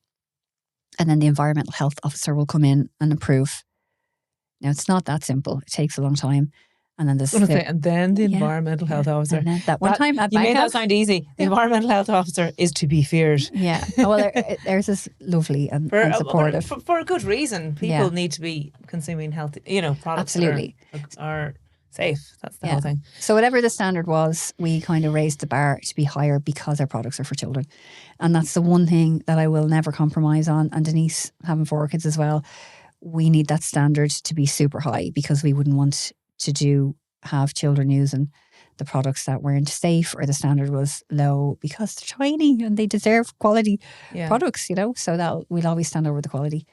And then the environmental health officer will come in and approve. Now, it's not that simple. It takes a long time. And then the environmental health officer. And then that one time at you made Bangkok, that sound easy. The environmental health officer is to be feared. Yeah. Well, theirs is lovely and supportive. For a good reason. People need to be consuming healthy, products Absolutely. that are safe. That's the whole thing. So whatever the standard was, we kind of raised the bar to be higher because our products are for children. And that's the one thing that I will never compromise on. And Denise, having 4 kids as well, we need that standard to be super high because we wouldn't want to have children using the products that weren't safe or the standard was low because they're tiny and they deserve quality products, so that we'll always stand over the quality.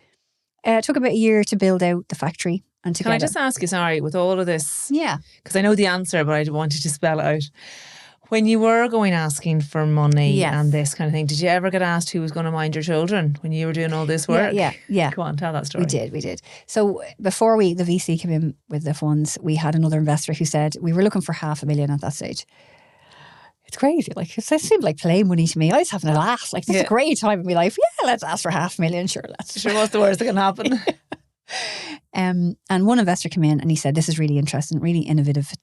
it took about a year to build out the factory and to Can I get just ask you, sorry, with all of this, Yeah. because I know the answer, but I wanted to spell it out. When you were going asking for money Yes. and this kind of thing, did you ever get asked who was going to mind your children when you were doing all this work? Yeah. Go on, tell that story. We did. So before the VC came in with the funds, we had another investor who said we were looking for $500,000 at that stage. It's crazy. Like, it seemed like play money to me. I was having a laugh. Like, this is a great time in my life. Yeah, let's ask for $500,000. Sure, let's. Sure, what's the worst that can happen? And one investor came in and he said, this is really interesting, really innovative.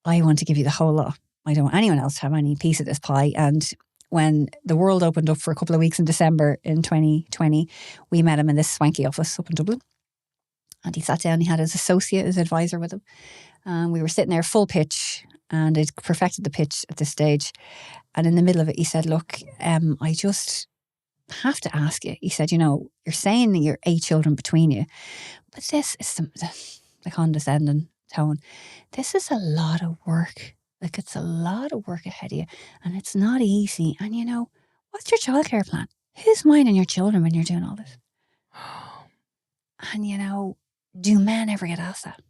I want to give you the whole lot. I don't want anyone else to have any piece of this pie. And when the world opened up for a couple of weeks in December in 2020, we met him in this swanky office up in Dublin. And he sat down, he had his associate, his advisor with him. And we were sitting there full pitch, and I'd perfected the pitch at this stage. And in the middle of it, he said, look, I just have to ask you. He said, you're saying that you're 8 children between you, but this is the condescending tone. This is a lot of work. Like, it's a lot of work ahead of you, and it's not easy. And what's your childcare plan? Who's minding your children when you're doing all this? And do men ever get asked that?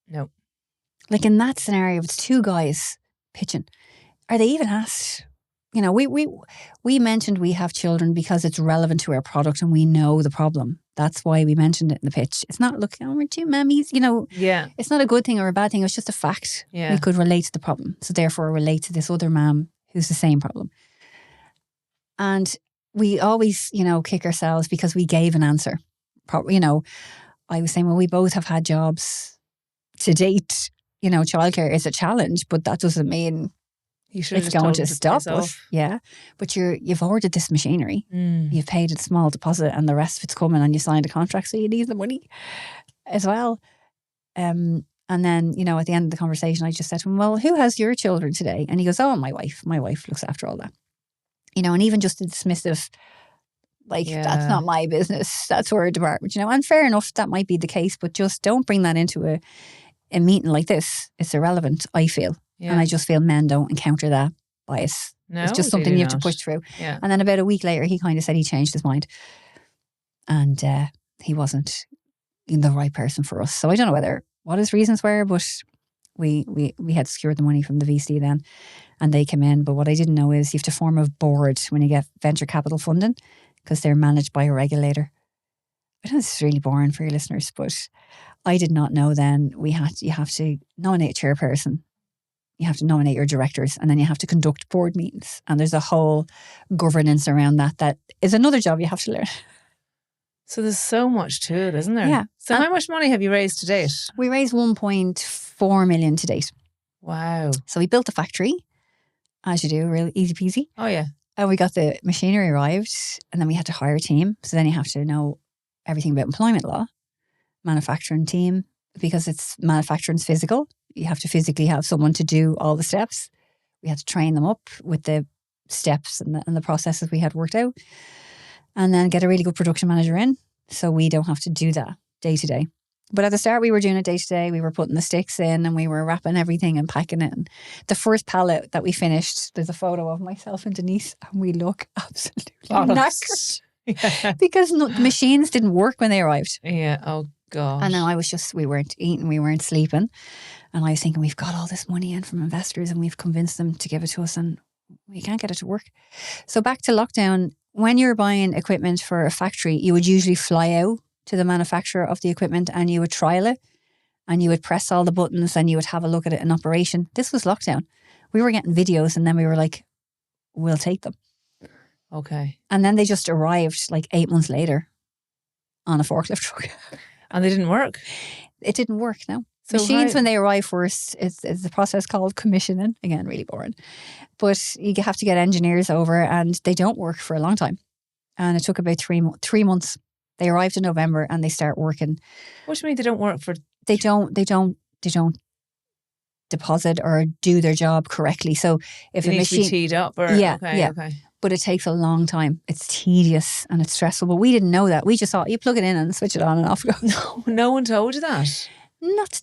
No. Like, in that scenario, if it's 2 guys pitching, are they even asked? We mentioned we have children because it's relevant to our product and we know the problem. That's why we mentioned it in the pitch. It's not, look, we're 2 mammies, Yeah. It's not a good thing or a bad thing. It was just a fact. Yeah. We could relate to the problem. So therefore relate to this other mam who's the same problem. And we always, kick ourselves because we gave an answer. I was saying, well, we both have had jobs to date. Childcare is a challenge, but that doesn't mean it's going to stop us. Yeah. But you've ordered this machinery. You've paid a small deposit and the rest of it's coming, and you signed a contract, so you need the money as well. And then, at the end of the conversation, I just said to him, well, who has your children today? And he goes, oh, my wife. My wife looks after all that. And even just a dismissive, that's not my business. That's her department, And fair enough, that might be the case, but just don't bring that into a meeting like this. It's irrelevant, I feel. Yeah. And I just feel men don't encounter that bias. No, it's just something you have to push through. Yeah. And then about a week later, he kind of said he changed his mind. And he wasn't the right person for us. So I don't know what his reasons were, but we had secured the money from the VC then, and they came in. But what I didn't know is you have to form a board when you get venture capital funding, because they're managed by a regulator. I know this is really boring for your listeners, but I did not know then you have to nominate a chairperson. You have to nominate your directors, and then you have to conduct board meetings. And there's a whole governance around that is another job you have to learn. So there's so much to it, isn't there? Yeah. So how much money have you raised to date? We raised 1.4 million to date. Wow. So we built a factory, as you do, real easy peasy. Oh, yeah. And we got the machinery arrived, and then we had to hire a team. So then you have to know everything about employment law, manufacturing team, because manufacturing's physical. You have to physically have someone to do all the steps. We had to train them up with the steps and the processes we had worked out, and then get a really good production manager in, so we don't have to do that day to day. But at the start, we were doing it day to day. We were putting the sticks in, and we were wrapping everything and packing it. And the first pallet that we finished, there's a photo of myself and Denise, and we look absolutely knackered. Yeah. Because the machines didn't work when they arrived. Yeah. Oh, God. And then we weren't eating, we weren't sleeping. And I was thinking, we've got all this money in from investors and we've convinced them to give it to us, and we can't get it to work. So back to lockdown, when you're buying equipment for a factory, you would usually fly out to the manufacturer of the equipment and you would trial it, and you would press all the buttons and you would have a look at it in operation. This was lockdown. We were getting videos, and then we were like, we'll take them. Okay. And then they just arrived 8 months later on a forklift truck. And they didn't work? It didn't work, no. So machines, when they arrive first, it's the process called commissioning. Again, really boring. But you have to get engineers over, and they don't work for a long time. And it took about 3 months. They arrived in November and they start working. What do you mean they don't work for? They don't deposit or do their job correctly. So if They a need to be machine, teed up, or okay. But it takes a long time. It's tedious and it's stressful. But we didn't know that. We just thought you plug it in and switch it on and off it goes. No one told you that. Not.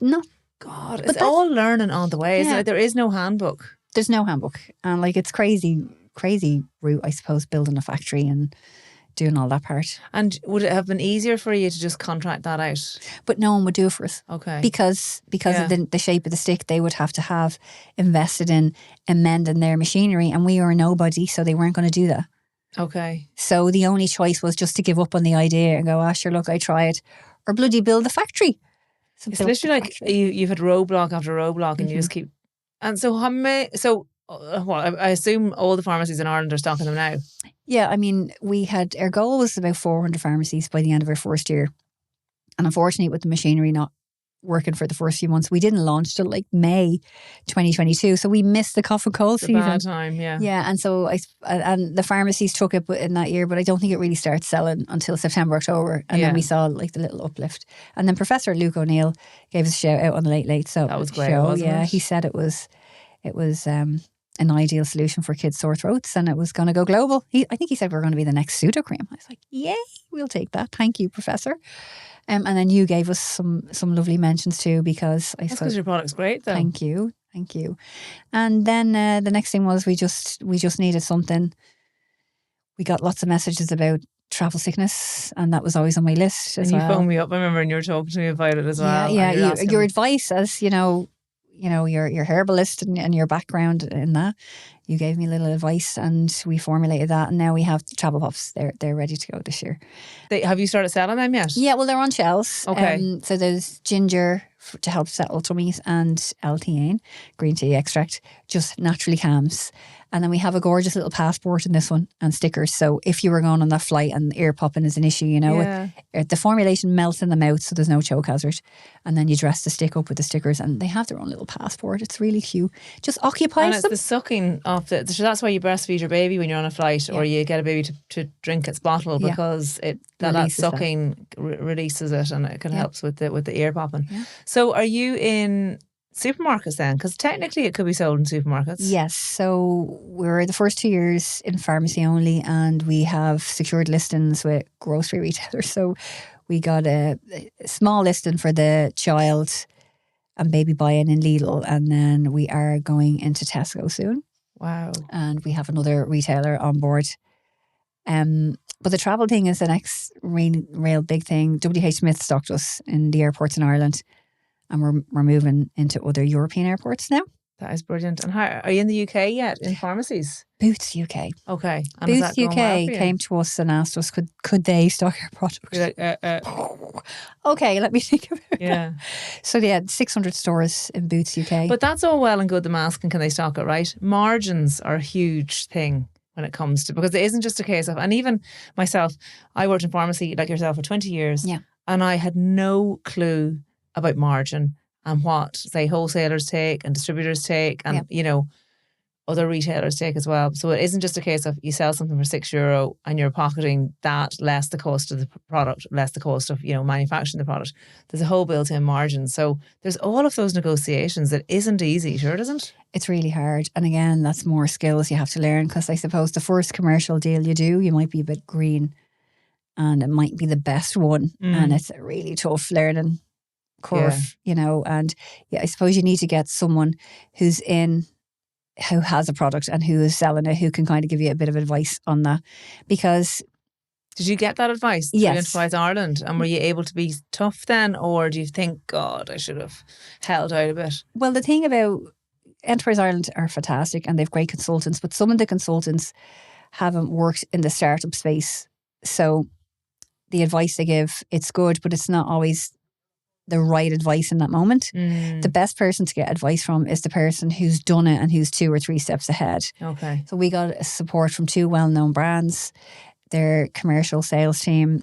God, it's all learning on the way. Isn't it? There is no handbook. There's no handbook, and it's crazy route, I suppose, building a factory and doing all that part. And would it have been easier for you to just contract that out? But no one would do it for us. Okay. Because of the shape of the stick, they would have to have invested in amending their machinery, and we were nobody, so they weren't going to do that. Okay. So the only choice was just to give up on the idea and go, sure, look, I tried. Or bloody build the factory. So it's literally like you've had roadblock after roadblock and you just keep... And so how many... So, I assume all the pharmacies in Ireland are stocking them now? Yeah, I mean, our goal was about 400 pharmacies by the end of our first year. And unfortunately, with the machinery not working for the first few months, we didn't launch till like May 2022. So we missed the cough and cold season. Bad time, yeah. Yeah, and so and the pharmacies took it in that year, but I don't think it really started selling until September, October. And then we saw like the little uplift. And then Professor Luke O'Neill gave us a shout out on the Late Late Show. That was great, wasn't it? He said it was an ideal solution for kids' sore throats, and it was going to go global. I think he said we're going to be the next Sudocrem. I was like, yay, we'll take that. Thank you, Professor. And then you gave us some lovely mentions too, because I That's because your product's great, though. Thank you. And then the next thing was we just needed something. We got lots of messages about travel sickness, and that was always on my list as well. And you phoned me up, I remember, and you were talking to me about it as well. Yeah. Your advice as, your herbalist and your background in that, you gave me a little advice and we formulated that, and now we have the travel puffs. They're ready to go this year. Have you started selling them yet? Yeah, well, they're on shelves. Okay. So there's ginger to help settle tummies and L-theanine, green tea extract, just naturally calms. And then we have a gorgeous little passport in this one and stickers. So if you were going on that flight and ear popping is an issue, the formulation melts in the mouth, so there's no choke hazard. And then you dress the stick up with the stickers, and they have their own little passport. It's really cute. Just occupies and it's them. the sucking of the... So that's why you breastfeed your baby when you're on a flight, or you get a baby to drink its bottle, because that sucking releases it, and it can help with the ear popping. Yeah. So are you in supermarkets then? Because technically it could be sold in supermarkets. Yes. So we're the first 2 years in pharmacy only, and we have secured listings with grocery retailers. So we got a small listing for the child and baby buy-in in Lidl, and then we are going into Tesco soon. Wow. And we have another retailer on board. But the travel thing is the next real big thing. WH Smith stocked us in the airports in Ireland, and we're moving into other European airports now. That is brilliant. And how are you in the UK yet in pharmacies? Boots UK. Okay. And Boots UK came to us and asked us could they stock our product. Like, okay, let me think about it. Yeah. So they had 600 stores in Boots UK. But that's all well and good, the mask, and can they stock it, right? Margins are a huge thing when it comes to, because it isn't just a case of, and even myself, I worked in pharmacy like yourself for 20 years. Yeah. And I had no clue about margin and what, say, wholesalers take and distributors take and, other retailers take as well. So it isn't just a case of you sell something for €6 and you're pocketing that less the cost of the product, less the cost of, manufacturing the product. There's a whole built-in margin. So there's all of those negotiations that isn't easy, sure it isn't? It's really hard. And again, that's more skills you have to learn, because I suppose the first commercial deal you do, you might be a bit green and it might be the best one. And it's a really tough learning curve, and I suppose you need to get someone who has a product and who is selling it, who can kind of give you a bit of advice on that. Because did you get that advice through Enterprise Ireland, and were you able to be tough then, or do you think, God, I should have held out a bit? Well, the thing about Enterprise Ireland are fantastic and they've great consultants, but some of the consultants haven't worked in the startup space, so the advice they give, it's good, but it's not always the right advice in that moment. The best person to get advice from is the person who's done it and who's 2 or 3 steps ahead. Okay. So we got support from 2 well-known brands. Their commercial sales team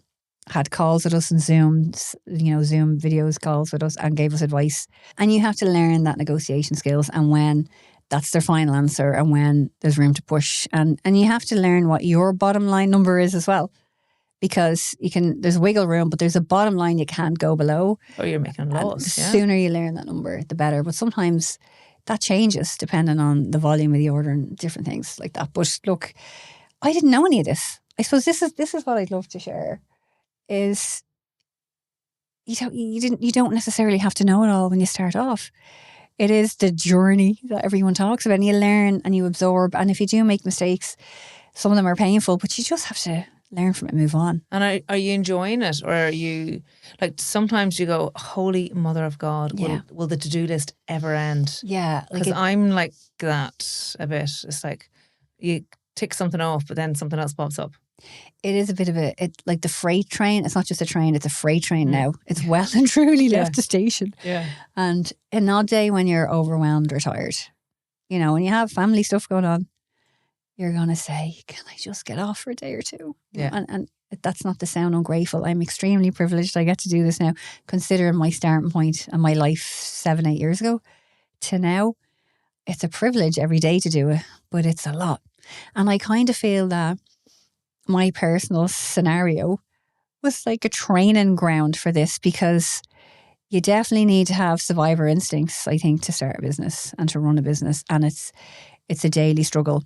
had calls with us and Zoom videos calls with us and gave us advice. And you have to learn that negotiation skills, and when that's their final answer and when there's room to push. And you have to learn what your bottom line number is as well. Because there's wiggle room, but there's a bottom line you can't go below. Oh, you're making a loss. The sooner you learn that number, the better. But sometimes that changes depending on the volume of the order and different things like that. But look, I didn't know any of this. I suppose this is what I'd love to share. Is you don't necessarily have to know it all when you start off. It is the journey that everyone talks about, and you learn and you absorb. And if you do make mistakes, some of them are painful, but you just have to learn from it, move on. And are you enjoying it, or are you like, sometimes you go, holy mother of God, will the to-do list ever end? Yeah. Because I'm like that a bit. It's like you tick something off, but then something else pops up. It is a bit of like the freight train. It's not just a train, it's a freight train now. It's well and truly left the station. Yeah. And an odd day when you're overwhelmed or tired, you know, when you have family stuff going on, you're going to say, can I just get off for a day or two? Yeah. And that's not to sound ungrateful. I'm extremely privileged I get to do this now, considering my starting point and my life 7-8 years ago to now. It's a privilege every day to do it, but it's a lot. And I kind of feel that my personal scenario was like a training ground for this, because you definitely need to have survivor instincts, I think, to start a business and to run a business. And it's a daily struggle,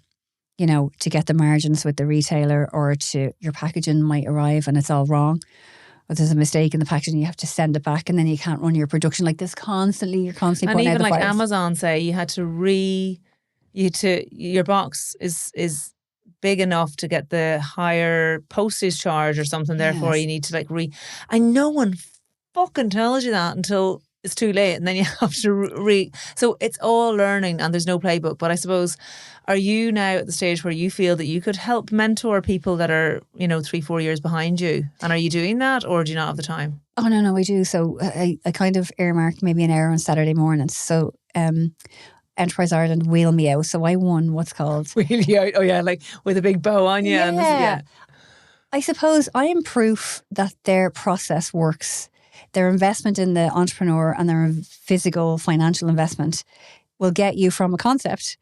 you know, to get the margins with the retailer, or your packaging might arrive and it's all wrong, or there's a mistake in the packaging, you have to send it back, and then you can't run your production like this constantly. You're constantly putting out the fires. And even like Amazon say you had to your box is big enough to get the higher postage charge or something. Therefore, you need to like and no one fucking tells you that until it's too late, and then you have to So it's all learning, and there's no playbook. But I suppose, are you now at the stage where you feel that you could help mentor people that are, you know, 3-4 years behind you? And are you doing that, or do you not have the time? Oh, no, I do. So I kind of earmarked maybe an hour on Saturday mornings. So Enterprise Ireland wheel me out. So I won what's called wheel you out. Oh yeah, like with a big bow on you. Yeah. I suppose I am proof that their process works. Their investment in the entrepreneur and their physical financial investment will get you from a concept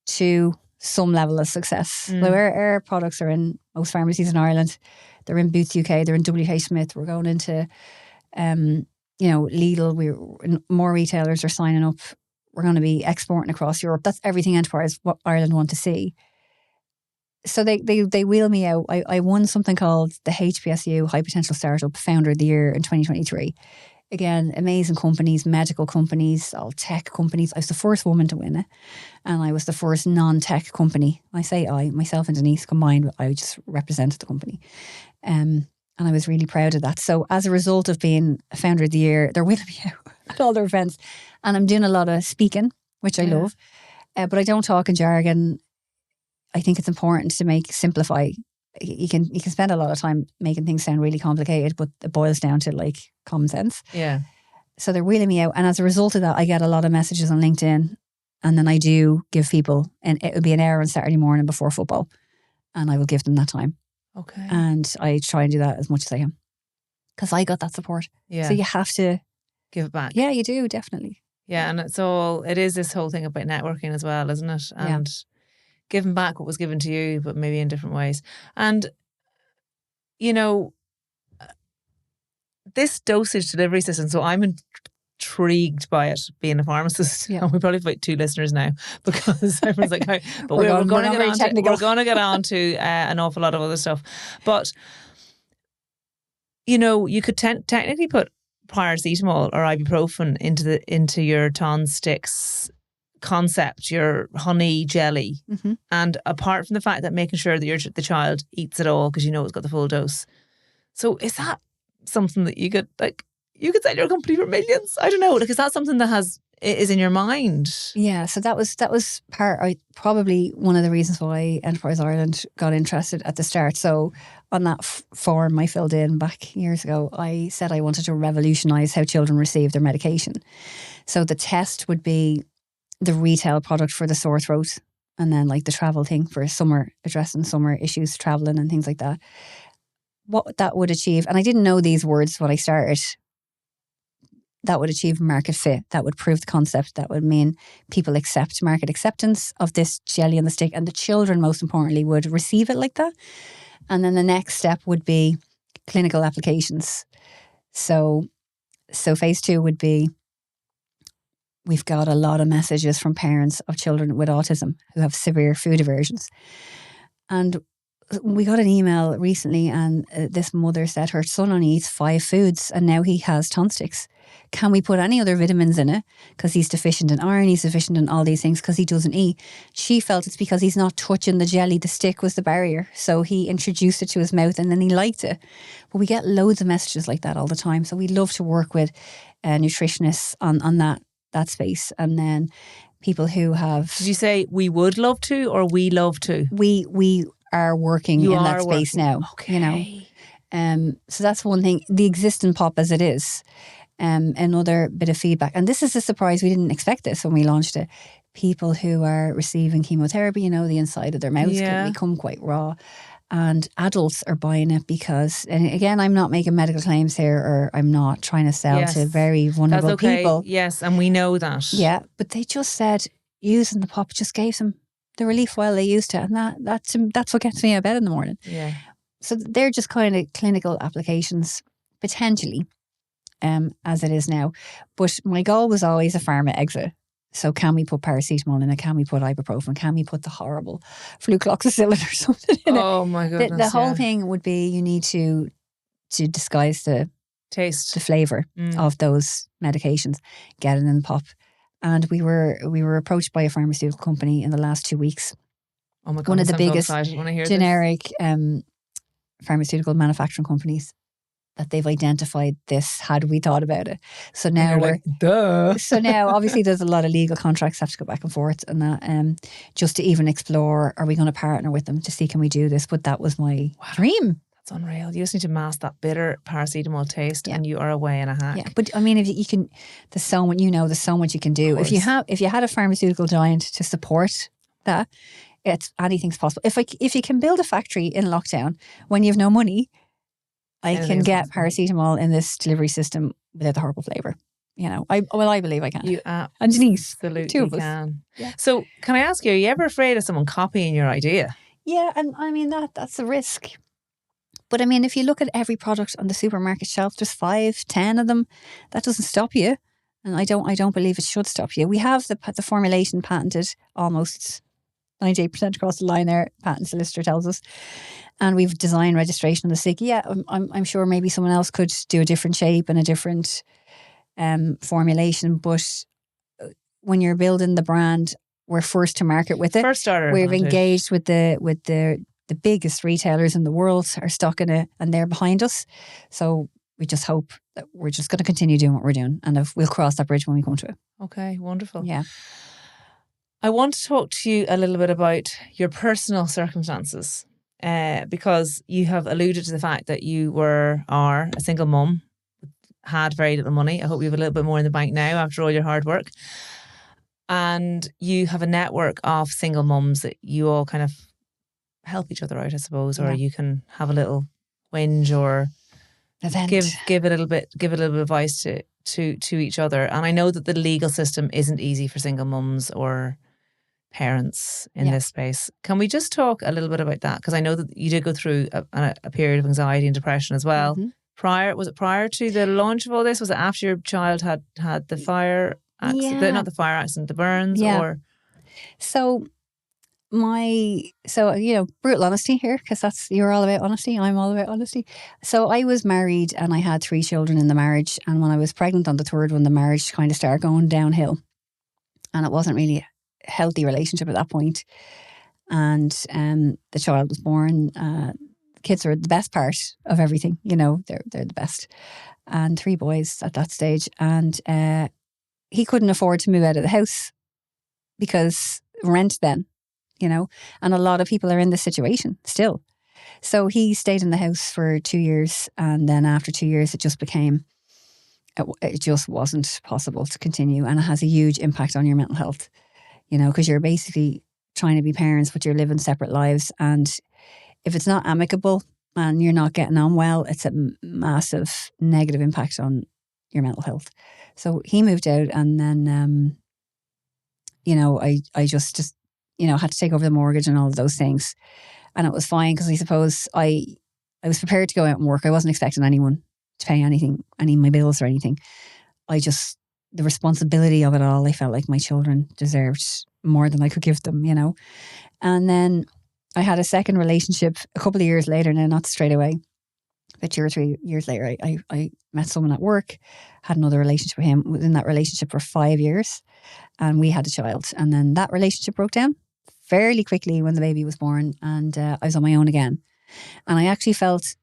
to some level of success. So our products are in most pharmacies in Ireland. They're in Boots UK. They're in WH Smith. We're going into, Lidl. More retailers are signing up. We're going to be exporting across Europe. That's everything Enterprise what Ireland want to see. So they wheel me out. I won something called the HPSU High Potential Startup Founder of the Year in 2023. Again, amazing companies, medical companies, all tech companies. I was the first woman to win it, and I was the first non-tech company. I say myself and Denise combined, I just represented the company. And I was really proud of that. So as a result of being a Founder of the Year, they're wheeling me out at all their events. And I'm doing a lot of speaking, which I love. But I don't talk in jargon. I think it's important to simplify. You can spend a lot of time making things sound really complicated, but it boils down to like common sense. Yeah. So they're wheeling me out. And as a result of that, I get a lot of messages on LinkedIn. And then I do give people, and it will be an hour on Saturday morning before football. And I will give them that time. Okay. And I try and do that as much as I can. Because I got that support. Yeah. So you have to give it back. Yeah, you do, definitely. Yeah, and it is this whole thing about networking as well, isn't it? And giving back what was given to you, but maybe in different ways. And, you know, this dosage delivery system, so I'm intrigued by it, being a pharmacist. Yeah. And we probably have about 2 listeners now, because everyone's like, but we're going to get on to an awful lot of other stuff. But, you know, you could technically put paracetamol or ibuprofen into your Tonstix concept, your honey jelly. Mm-hmm. And apart from the fact that making sure that the child eats it all, because you know it's got the full dose. So is that something that you could sell your company for millions? I don't know. Like, is that something that is in your mind? Yeah. So that was probably one of the reasons why Enterprise Ireland got interested at the start. So on that form I filled in back years ago, I said I wanted to revolutionise how children receive their medication. So the test would be the retail product for the sore throat, and then like the travel thing for addressing summer issues, travelling and things like that. What that would achieve, and I didn't know these words when I started, that would achieve market fit, that would prove the concept, that would mean people accept market acceptance of this jelly on the stick, and the children, most importantly, would receive it like that. And then the next step would be clinical applications. So phase 2 would be, we've got a lot of messages from parents of children with autism who have severe food aversions. And we got an email recently, and this mother said her son only eats 5 foods and now he has Tonstix. Can we put any other vitamins in it? Because he's deficient in iron, he's deficient in all these things because he doesn't eat. She felt it's because he's not touching the jelly. The stick was the barrier. So he introduced it to his mouth and then he liked it. But we get loads of messages like that all the time. So we love to work with nutritionists on that space. And then people who have... Did you say we would love to or we love to? We are working in that space now. Okay. You know, so that's one thing. The existing pop as it is. Another bit of feedback, and this is a surprise. We didn't expect this when we launched it. People who are receiving chemotherapy, you know, the inside of their mouths can become quite raw, and adults are buying it because, and again, I'm not making medical claims here, or I'm not trying to sell to very vulnerable people. Yes, and we know that. Yeah, but they just said using the pop just gave them the relief while they used it, and that's what gets me out of bed in the morning. Yeah. So they're just kind of clinical applications potentially. As it is now. But my goal was always a pharma exit. So can we put paracetamol in it? Can we put ibuprofen? Can we put the horrible flucloxacillin or something in it? Oh my goodness. The whole thing would be you need to disguise the taste, the flavour of those medications, get it in the pop. And we were approached by a pharmaceutical company in the last 2 weeks. Oh my God, one of the biggest generic pharmaceutical manufacturing companies. That they've identified this, had we thought about it. So now we're like, duh. So now obviously there's a lot of legal contracts have to go back and forth and that just to even explore, are we going to partner with them to see can we do this? But that was my dream. That's unreal. You just need to mask that bitter paracetamol taste and you are away in a hack. Yeah, but I mean if you can, there's so much you can do. If you had a pharmaceutical giant to support that, anything's possible. If you can build a factory in lockdown when you have no money, I can get paracetamol in this delivery system without the horrible flavour. You know, I believe I can. You and Denise, absolutely two of us can. Yeah. So, can I ask you, are you ever afraid of someone copying your idea? Yeah, and I mean that's a risk. But I mean, if you look at every product on the supermarket shelf, there's 5, 10 of them. That doesn't stop you, and I don't believe it should stop you. We have the formulation patented almost 98% across the line there, patent solicitor tells us. And we've design registration on the stick. Yeah, I'm sure maybe someone else could do a different shape and a different formulation. But when you're building the brand, we're first to market with it. First starter. We've engaged with the biggest retailers in the world are stocking it and they're behind us. So we just hope that we're just going to continue doing what we're doing. And we'll cross that bridge when we come to it. Okay, wonderful. Yeah. I want to talk to you a little bit about your personal circumstances because you have alluded to the fact that you are a single mum, had very little money. I hope you have a little bit more in the bank now after all your hard work. And you have a network of single mums that you all kind of help each other out, I suppose, or you can have a little whinge or give a little bit of advice to each other. And I know that the legal system isn't easy for single mums or parents in this space. Can we just talk a little bit about that? Because I know that you did go through a period of anxiety and depression as well. Mm-hmm. Was it prior to the launch of all this? Was it after your child had the fire accident? Not the fire accident, the burns? Yeah. Or So brutal honesty here, because you're all about honesty. I'm all about honesty. So I was married and I had 3 children in the marriage. And when I was pregnant on the 3rd one, the marriage kind of started going downhill. And it wasn't really healthy relationship at that point. And the child was born. Kids are the best part of everything, you know, they're the best. And 3 boys at that stage. And he couldn't afford to move out of the house because rent then, you know, and a lot of people are in this situation still. So he stayed in the house for 2 years, and then after 2 years it just wasn't possible to continue, and it has a huge impact on your mental health. You know, because you're basically trying to be parents, but you're living separate lives. And if it's not amicable and you're not getting on well, it's a massive negative impact on your mental health. So he moved out, and then, I just had to take over the mortgage and all of those things. And it was fine because I suppose I was prepared to go out and work. I wasn't expecting anyone to pay any of my bills or anything. The responsibility of it all, I felt like my children deserved more than I could give them, you know. And then I had a second relationship a couple of years later, now not straight away, but 2 or 3 years later, I met someone at work, had another relationship with him, was in that relationship for 5 years, and we had a child. And then that relationship broke down fairly quickly when the baby was born, and I was on my own again. And I actually felt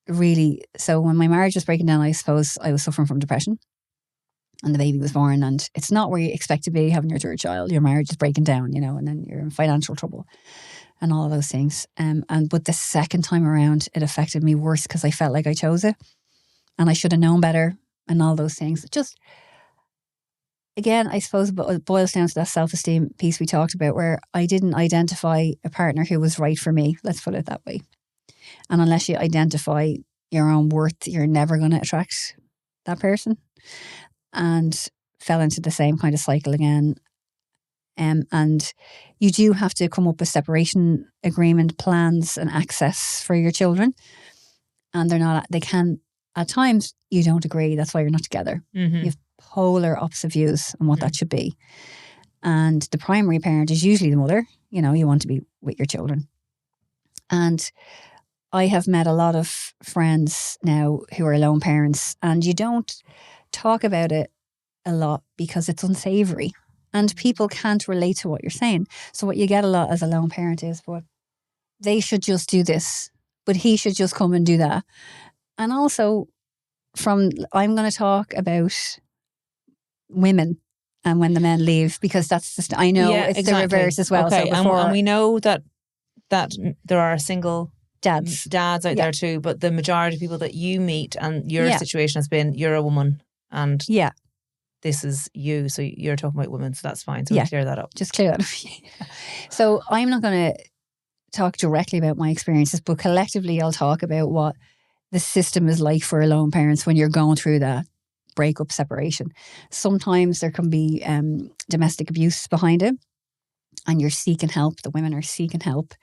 really, so when my marriage was breaking down, I suppose I was suffering from depression, and the baby was born, and it's not where you expect to be having your third child. Your marriage is breaking down, you know, and then you're in financial trouble and all of those things. But the second time around, it affected me worse because I felt like I chose it and I should have known better and all those things. Just, again, I suppose it boils down to that self-esteem piece we talked about, where I didn't identify a partner who was right for me. Let's put it that way. And unless you identify your own worth, you're never going to attract that person. And fell into the same kind of cycle again. And you do have to come up with separation agreement plans and access for your children. And they can, at times, you don't agree. That's why you're not together. Mm-hmm. You have polar opposite views on what that should be. And the primary parent is usually the mother. You know, you want to be with your children. And I have met a lot of friends now who are lone parents, and you don't talk about it a lot because it's unsavory and people can't relate to what you're saying. So what you get a lot as a lone parent is, but they should just do this, but he should just come and do that. And also I'm going to talk about women and when the men leave, because that's just, I know it's the reverse as well. Okay, so and we know that there are single dads out there too, but the majority of people that you meet, and your situation has been, you're a woman and this is you, so you're talking about women, so that's fine. So we clear that up. Just clear that up. So I'm not going to talk directly about my experiences, but collectively I'll talk about what the system is like for lone parents when you're going through that breakup, separation. Sometimes there can be domestic abuse behind it, and you're seeking help. The women are seeking help,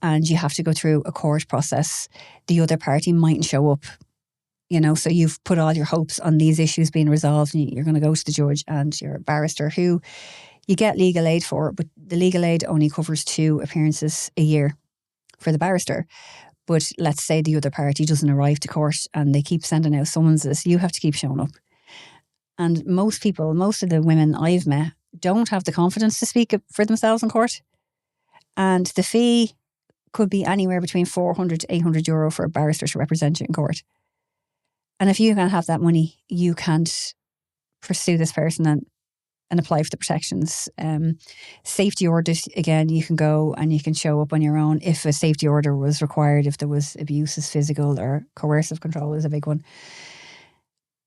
and you have to go through a court process. The other party mightn't show up. You know, so you've put all your hopes on these issues being resolved, and you're going to go to the judge and your barrister, who you get legal aid for, but the legal aid only covers 2 appearances a year for the barrister. But let's say the other party doesn't arrive to court and they keep sending out summonses, you have to keep showing up. And most of the women I've met don't have the confidence to speak up for themselves in court. And the fee could be anywhere between €400 to €800 for a barrister to represent you in court. And if you can't have that money, you can't pursue this person and apply for the protections. Safety orders, again, you can go and you can show up on your own if a safety order was required, if there was abuses, physical or coercive control is a big one.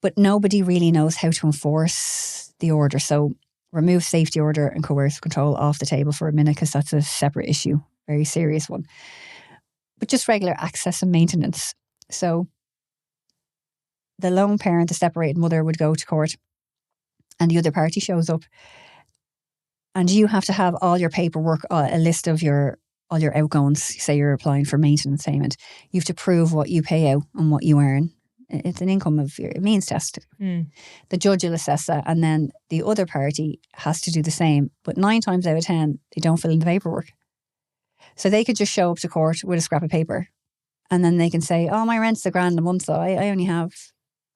But nobody really knows how to enforce the order. So remove safety order and coercive control off the table for a minute, because that's a separate issue, very serious one. But just regular access and maintenance. So the lone parent, the separated mother, would go to court and the other party shows up, and you have to have all your paperwork, a list of all your outgoings. Say you're applying for maintenance payment. You have to prove what you pay out and what you earn. It's an income of your means test. The judge will assess that, and then the other party has to do the same. But 9 times out of 10, they don't fill in the paperwork. So they could just show up to court with a scrap of paper, and then they can say, "Oh, my rent's £1,000 a month, so I only have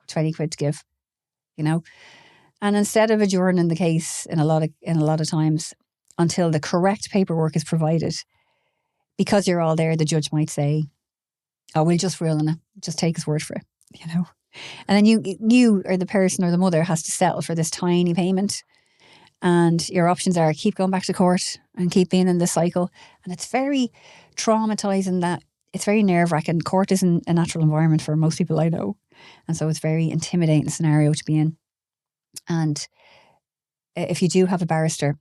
20 quid to give," you know. And instead of adjourning the case in a lot of times until the correct paperwork is provided, because you're all there, the judge might say, "Oh, we'll just rule on it. Just take his word for it," you know. And then you or the person or the mother has to settle for this tiny payment. And your options are keep going back to court and keep being in this cycle. And it's very traumatizing, that it's very nerve-wracking. Court isn't a natural environment for most people I know. And so it's a very intimidating scenario to be in. And if you do have a barrister,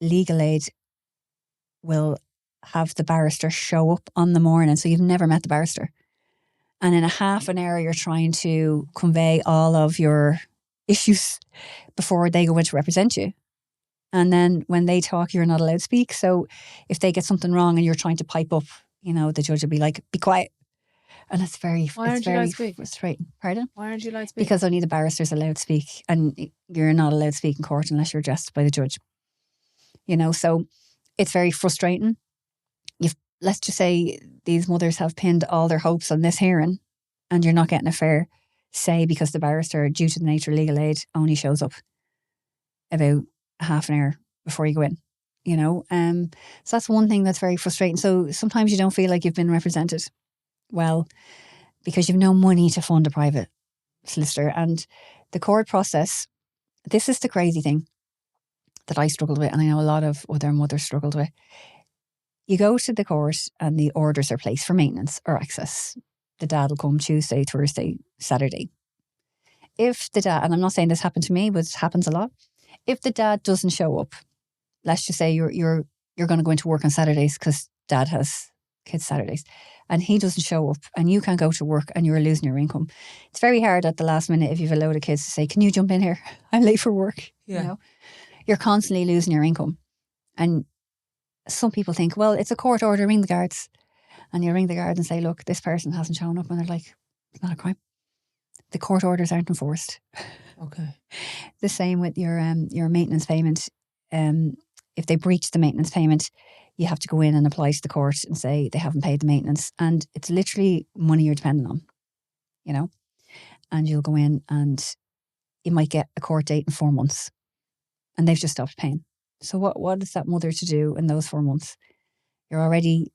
legal aid will have the barrister show up on the morning. So you've never met the barrister. And in a half an hour, you're trying to convey all of your issues before they go in to represent you. And then when they talk, you're not allowed to speak. So if they get something wrong and you're trying to pipe up, you know, the judge will be like, "Be quiet." And it's very frustrating. Pardon? Why aren't you allowed to speak? Because only the barrister's allowed to speak, and you're not allowed to speak in court unless you're addressed by the judge. You know, so it's very frustrating. let's just say these mothers have pinned all their hopes on this hearing and you're not getting a fair say because the barrister, due to the nature of legal aid, only shows up about half an hour before you go in, you know. So that's one thing that's very frustrating. So sometimes you don't feel like you've been represented well because you've no money to fund a private solicitor. And the court process, this is the crazy thing that I struggled with, and I know a lot of other mothers struggled with. You go to the court and the orders are placed for maintenance or access. The dad will come Tuesday, Thursday, Saturday. If the dad, and I'm not saying this happened to me, but it happens a lot. If the dad doesn't show up, let's just say you're going to go into work on Saturdays because dad has kids Saturdays, and he doesn't show up and you can't go to work and you're losing your income. It's very hard at the last minute if you've a load of kids to say, can you jump in here? I'm late for work. Yeah. You know, you're constantly losing your income. And some people think, well, it's a court order, ring the guards. And you ring the guards and say, look, this person hasn't shown up. And they're like, it's not a crime. The court orders aren't enforced. Okay. The same with your maintenance payment. If they breach the maintenance payment, you have to go in and apply to the court and say they haven't paid the maintenance. And it's literally money you're dependent on, you know. And you'll go in and you might get a court date in 4 months. And they've just stopped paying. So what is that mother to do in those 4 months? You're already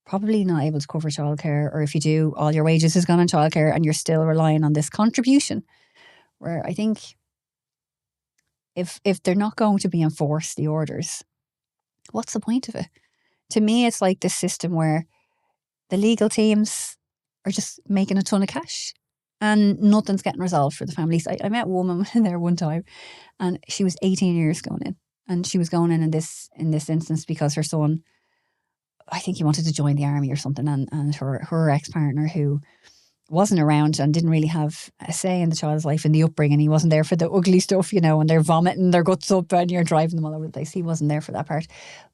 probably not able to cover childcare, or if you do, all your wages has gone on childcare and you're still relying on this contribution, where I think if they're not going to be enforced, the orders, what's the point of it? To me, it's like this system where the legal teams are just making a ton of cash and nothing's getting resolved for the families. I met a woman there one time and she was 18 years going in, and she was going in this instance because her son, I think he wanted to join the army or something, and her ex-partner, who wasn't around and didn't really have a say in the child's life and the upbringing, he wasn't there for the ugly stuff, you know, and they're vomiting their guts up and you're driving them all over the place. He wasn't there for that part.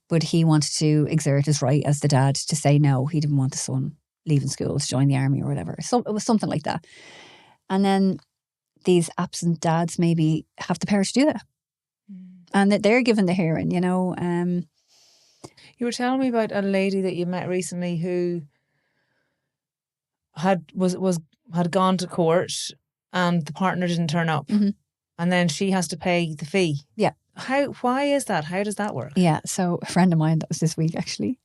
But he wanted to exert his right as the dad to say no. He didn't want the son leaving school to join the army or whatever. So it was something like that. And then these absent dads maybe have the power to do that. And that they're given the hearing, you know. You were telling me about a lady that you met recently who had gone to court and the partner didn't turn up, and then she has to pay the fee. Yeah. Why is that? How does that work? Yeah. So a friend of mine that was this week actually,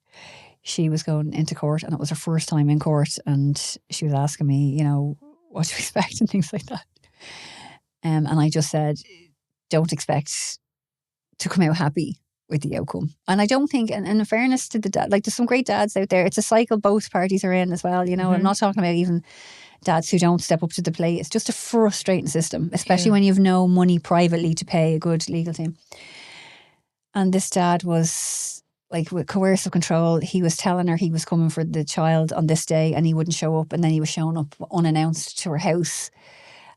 she was going into court and it was her first time in court, and she was asking me, you know, what to expect and things like that. And I just said, don't expect to come out happy with the outcome. And I don't think, and in fairness to the dad, like there's some great dads out there. It's a cycle both parties are in as well. You know, I'm not talking about even dads who don't step up to the plate. It's just a frustrating system, especially when you've no money privately to pay a good legal team. And this dad was like, with coercive control, he was telling her he was coming for the child on this day and he wouldn't show up, and then he was showing up unannounced to her house.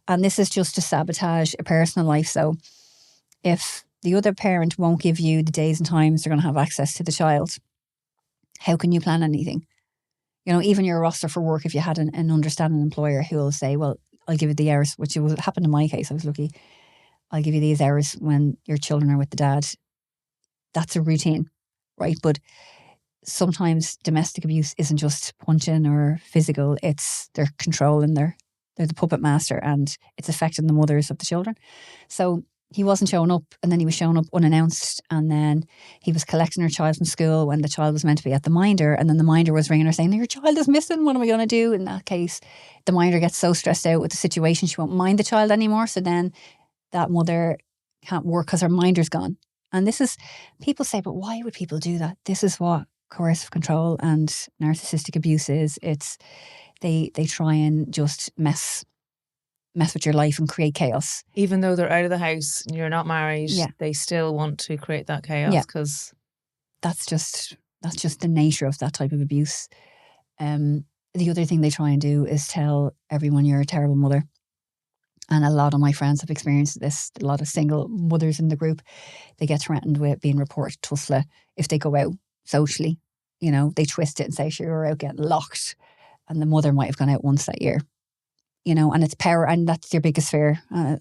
And this is just to sabotage a personal life. So if the other parent won't give you the days and times they're going to have access to the child, how can you plan anything? You know, even your roster for work, if you had an understanding employer who will say, well, I'll give you the hours, which happened in my case, I was lucky. I'll give you these hours when your children are with the dad. That's a routine, right? But sometimes domestic abuse isn't just punching or physical. It's they're controlling, they're the puppet master, and it's affecting the mothers of the children. So he wasn't showing up, and then he was showing up unannounced, and then he was collecting her child from school when the child was meant to be at the minder, and then the minder was ringing her saying, your child is missing, what am I going to do? In that case, the minder gets so stressed out with the situation, she won't mind the child anymore, so then that mother can't work because her minder's gone. And this is, people say, but why would people do that? This is what coercive control and narcissistic abuse is. It's, they try and just mess with your life and create chaos. Even though they're out of the house and you're not married, they still want to create that chaos because that's just the nature of that type of abuse. The other thing they try and do is tell everyone you're a terrible mother. And a lot of my friends have experienced this. A lot of single mothers in the group, they get threatened with being reported to TUSLA if they go out socially. You know, they twist it and say, sure, you're out getting locked. And the mother might have gone out once that year. You know, and it's power, and that's your biggest fear. Are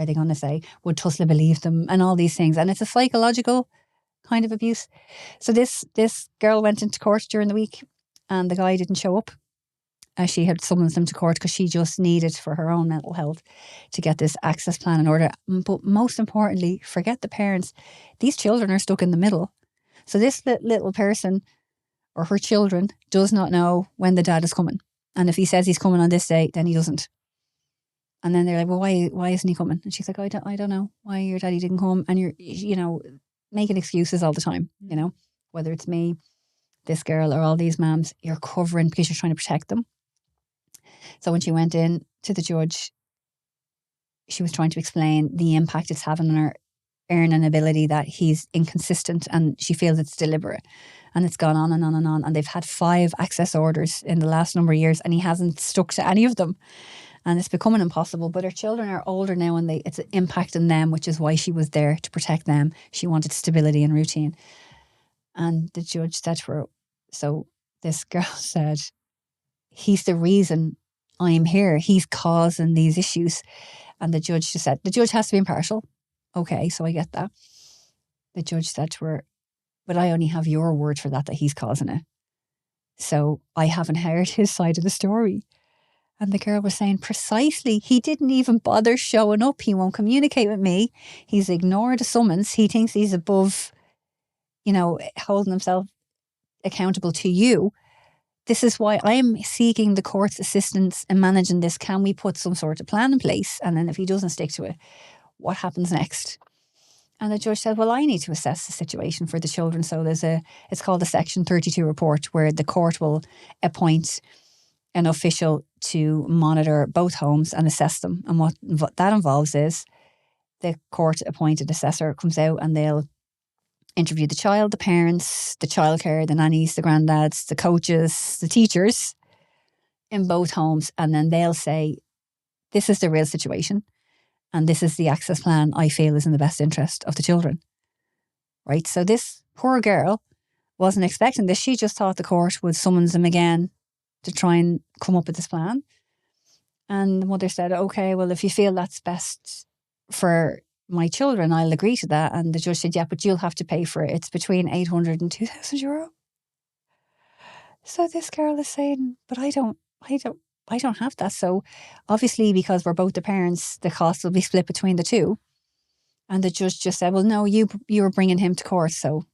they going to say, would TUSLA believe them? And all these things. And it's a psychological kind of abuse. So this girl went into court during the week, and the guy didn't show up. She had summoned them to court because she just needed, for her own mental health, to get this access plan in order. But most importantly, forget the parents. These children are stuck in the middle. So this little person, or her children, does not know when the dad is coming. And if he says he's coming on this day, then he doesn't. And then they're like, well, why isn't he coming? And she's like, I don't know why your daddy didn't come. And you're, making excuses all the time, whether it's me, this girl, or all these moms, you're covering because you're trying to protect them. So when she went in to the judge, she was trying to explain the impact it's having on her earning ability, that he's inconsistent, and she feels it's deliberate. And it's gone on and on and on. And they've had 5 access orders in the last number of years, and he hasn't stuck to any of them. And it's becoming impossible. But her children are older now, and it's impacting them, which is why she was there, to protect them. She wanted stability and routine. And the judge said to her, so this girl said, he's the reason I'm here. He's causing these issues. And the judge just said, the judge has to be impartial. Okay, so I get that. The judge said to her, but I only have your word for that he's causing it. So I haven't heard his side of the story. And the girl was saying, precisely, he didn't even bother showing up. He won't communicate with me. He's ignored a summons. He thinks he's above, holding himself accountable to you. This is why I'm seeking the court's assistance in managing this. Can we put some sort of plan in place? And then if he doesn't stick to it, what happens next? And the judge said, well, I need to assess the situation for the children. So it's called a Section 32 report, where the court will appoint an official to monitor both homes and assess them. And what that involves is the court-appointed assessor comes out, and they'll interview the child, the parents, the childcare, the nannies, the granddads, the coaches, the teachers in both homes. And then they'll say, this is the real situation, and this is the access plan I feel is in the best interest of the children. Right? So this poor girl wasn't expecting this. She just thought the court would summons them again to try and come up with this plan. And the mother said, okay, well, if you feel that's best for my children, I'll agree to that. And the judge said, yeah, but you'll have to pay for it. It's between 800 and 2,000 euro. So this girl is saying, but I don't have that. So obviously, because we're both the parents, the cost will be split between the two. And the judge just said, well, no, you were bringing him to court, so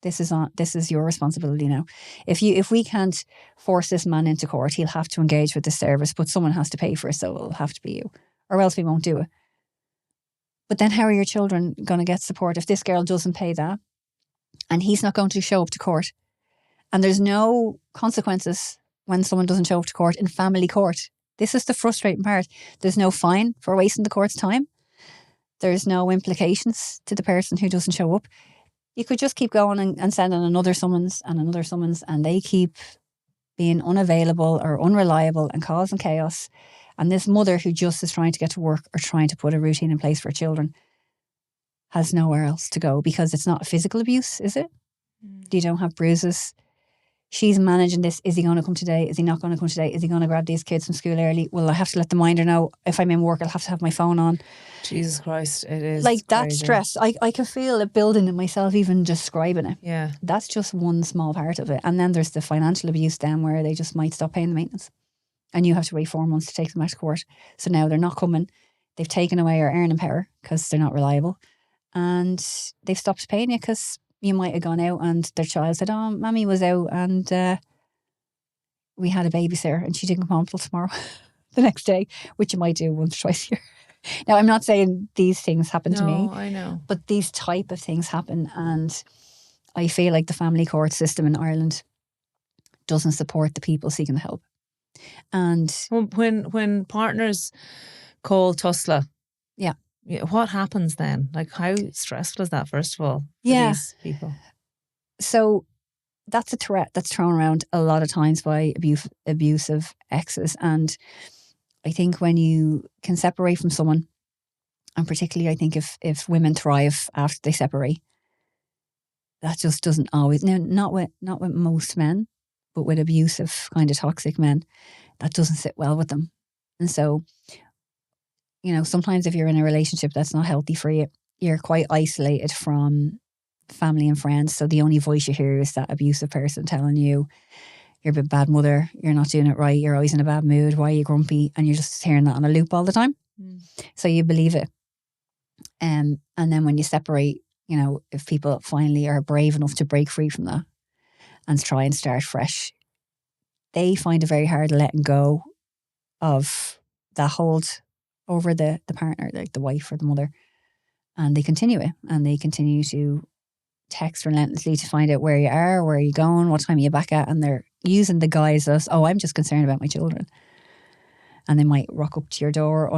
this is your responsibility now. If we can't force this man into court, he'll have to engage with the service, but someone has to pay for it, so it'll have to be you, or else we won't do it. But then how are your children going to get support if this girl doesn't pay that, and he's not going to show up to court? And there's no consequences when someone doesn't show up to court in family court. This is the frustrating part. There's no fine for wasting the court's time. There's no implications to the person who doesn't show up. You could just keep going and sending another summons, and they keep being unavailable or unreliable and causing chaos. And this mother who just is trying to get to work or trying to put a routine in place for children has nowhere else to go, because it's not physical abuse, is it? You don't have bruises. She's managing this. Is he going to come today? Is he not going to come today? Is he going to grab these kids from school early? Well, I have to let the minder know. If I'm in work, I'll have to have my phone on. Jesus Christ, it is like that crazy. Stress. I can feel it building in myself, even describing it. Yeah. That's just one small part of it. And then there's the financial abuse then, where they just might stop paying the maintenance. And you have to wait 4 months to take them out to court. So now they're not coming. They've taken away our earning power because they're not reliable. And they've stopped paying you because you might have gone out and their child said, oh, Mammy was out and we had a babysitter and she didn't come home till tomorrow, the next day, which you might do once or twice a year. Now, I'm not saying these things happen to me. No, I know. But these type of things happen, and I feel like the family court system in Ireland doesn't support the people seeking the help. And when partners call Tusla, yeah, what happens then? Like, how stressful is that, first of all, for these people? So that's a threat that's thrown around a lot of times by abusive exes. And I think when you can separate from someone, and particularly I think if women thrive after they separate, that just doesn't always, now not with most men, but with abusive kind of toxic men, that doesn't sit well with them. And so, sometimes if you're in a relationship that's not healthy for you, you're quite isolated from family and friends. So the only voice you hear is that abusive person telling you you're a bad mother, you're not doing it right, you're always in a bad mood, why are you grumpy? And you're just hearing that on a loop all the time. So you believe it. And then when you separate, you know, if people finally are brave enough to break free from that and try and start fresh, they find it very hard letting go of that hold over the partner, like the wife or the mother. And they continue it, and they continue to text relentlessly to find out where you are, where are you going, what time are you back at, and they're using the guise of, oh, I'm just concerned about my children. And they might rock up to your door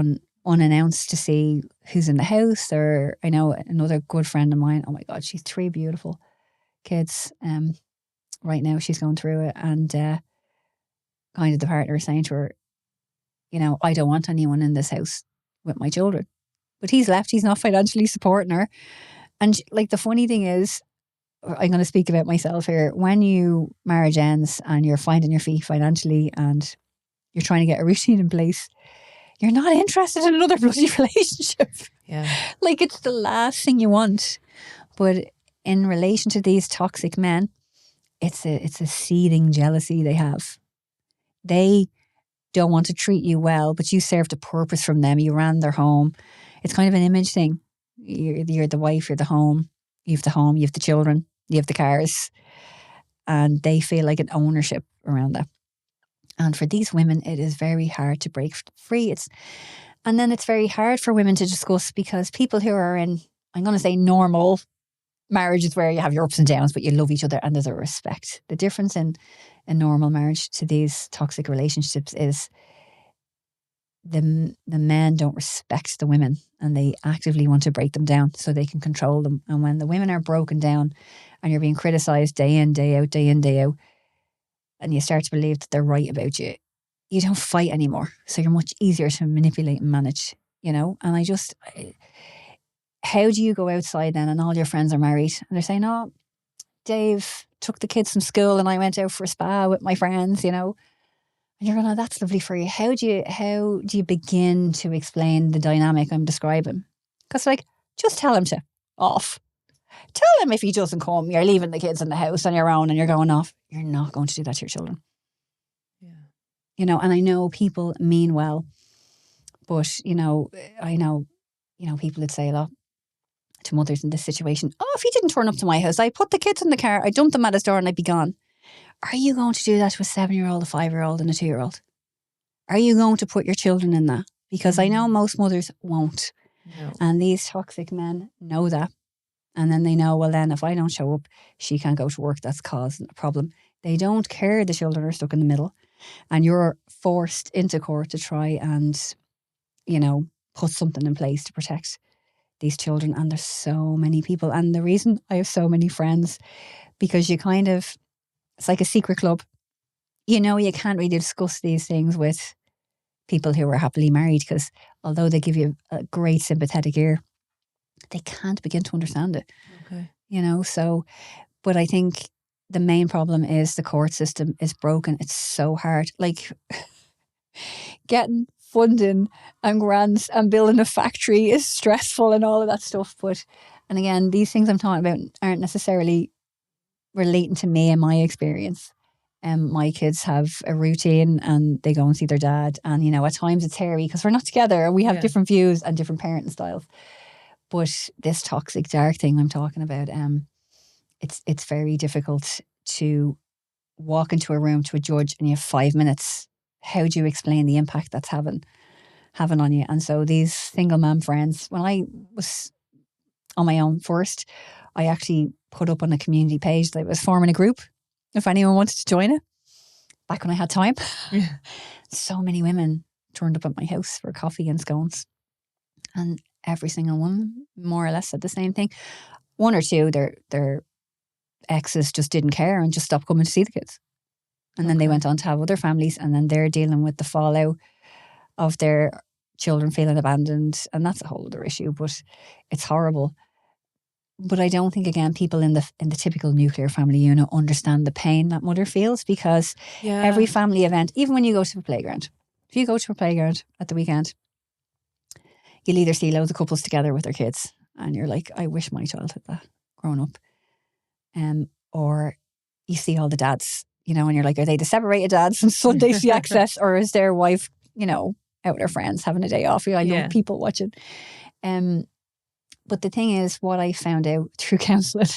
unannounced to see who's in the house. Or I know another good friend of mine, oh my God, she's 3 beautiful kids. Right now she's going through it, and kind of the partner is saying to her, you know, I don't want anyone in this house with my children. But he's left, he's not financially supporting her. And like the funny thing is, I'm going to speak about myself here, when you marriage ends and you're finding your feet financially and you're trying to get a routine in place, you're not interested in another bloody relationship. Yeah. Like it's the last thing you want. But in relation to these toxic men, it's a seething jealousy they have. They don't want to treat you well, but you served a purpose from them. You ran their home. It's kind of an image thing. You're the wife, you're the home. You have the home, you have the children, you have the cars. And they feel like an ownership around that. And for these women, it is very hard to break free. And then it's very hard for women to discuss, because people who are in, I'm going to say, normal marriages where you have your ups and downs, but you love each other and there's a respect. The difference in a normal marriage to these toxic relationships is the men don't respect the women, and they actively want to break them down so they can control them. And when the women are broken down and you're being criticised day in, day out, and you start to believe that they're right about you, you don't fight anymore. So you're much easier to manipulate and manage, you know? And how do you go outside then and all your friends are married and they're saying, oh, Dave took the kids from school and I went out for a spa with my friends, you know? And you're going, oh, that's lovely for you. How do you begin to explain the dynamic I'm describing? Because like, just tell him to off. Tell him if he doesn't come, you're leaving the kids in the house on your own and you're going off. You're not going to do that to your children. Yeah. You know, and I know people mean well, but, you know, I know, you know, people would say a lot to mothers in this situation. Oh, if he didn't turn up to my house, I put the kids in the car, I dumped them at his door and I'd be gone. Are you going to do that to a 7-year-old, a 5-year-old and a 2-year-old? Are you going to put your children in that? Because I know most mothers won't. No. And these toxic men know that. And then they know, well, then if I don't show up, she can't go to work. That's causing a problem. They don't care the children are stuck in the middle. And you're forced into court to try and, you know, put something in place to protect these children. And there's so many people. And the reason I have so many friends, because you kind of, it's like a secret club. You know, you can't really discuss these things with people who are happily married, because although they give you a great sympathetic ear, they can't begin to understand it. Okay. You know, so, but I think the main problem is the court system is broken. It's so hard. Like getting funding and grants and building a factory is stressful and all of that stuff. But, and again, these things I'm talking about aren't necessarily relating to me and my experience. My kids have a routine and they go and see their dad. And, you know, at times it's hairy because we're not together and we have different views and different parenting styles. But this toxic, dark thing I'm talking about, it's very difficult to walk into a room to a judge and you have 5 minutes. How do you explain the impact that's having on you? And so these single mom friends, when I was on my own first, I actually put up on a community page that I was forming a group if anyone wanted to join it, back when I had time. Yeah. So many women turned up at my house for coffee and scones. And every single one more or less said the same thing. One or two, their exes just didn't care and just stopped coming to see the kids. And then they went on to have other families, and then they're dealing with the fallout of their children feeling abandoned. And that's a whole other issue, but it's horrible. But I don't think, again, people in the typical nuclear family unit understand the pain that mother feels, because every family event, even when you go to a playground, if you go to a playground at the weekend, you'll either see loads of couples together with their kids and you're like, I wish my child had that growing up. Or you see all the dads, you know, and you're like, are they the separated dads on Sundays the access, or is their wife, you know, out with her friends having a day off? I know people watching. But the thing is, what I found out through counselling,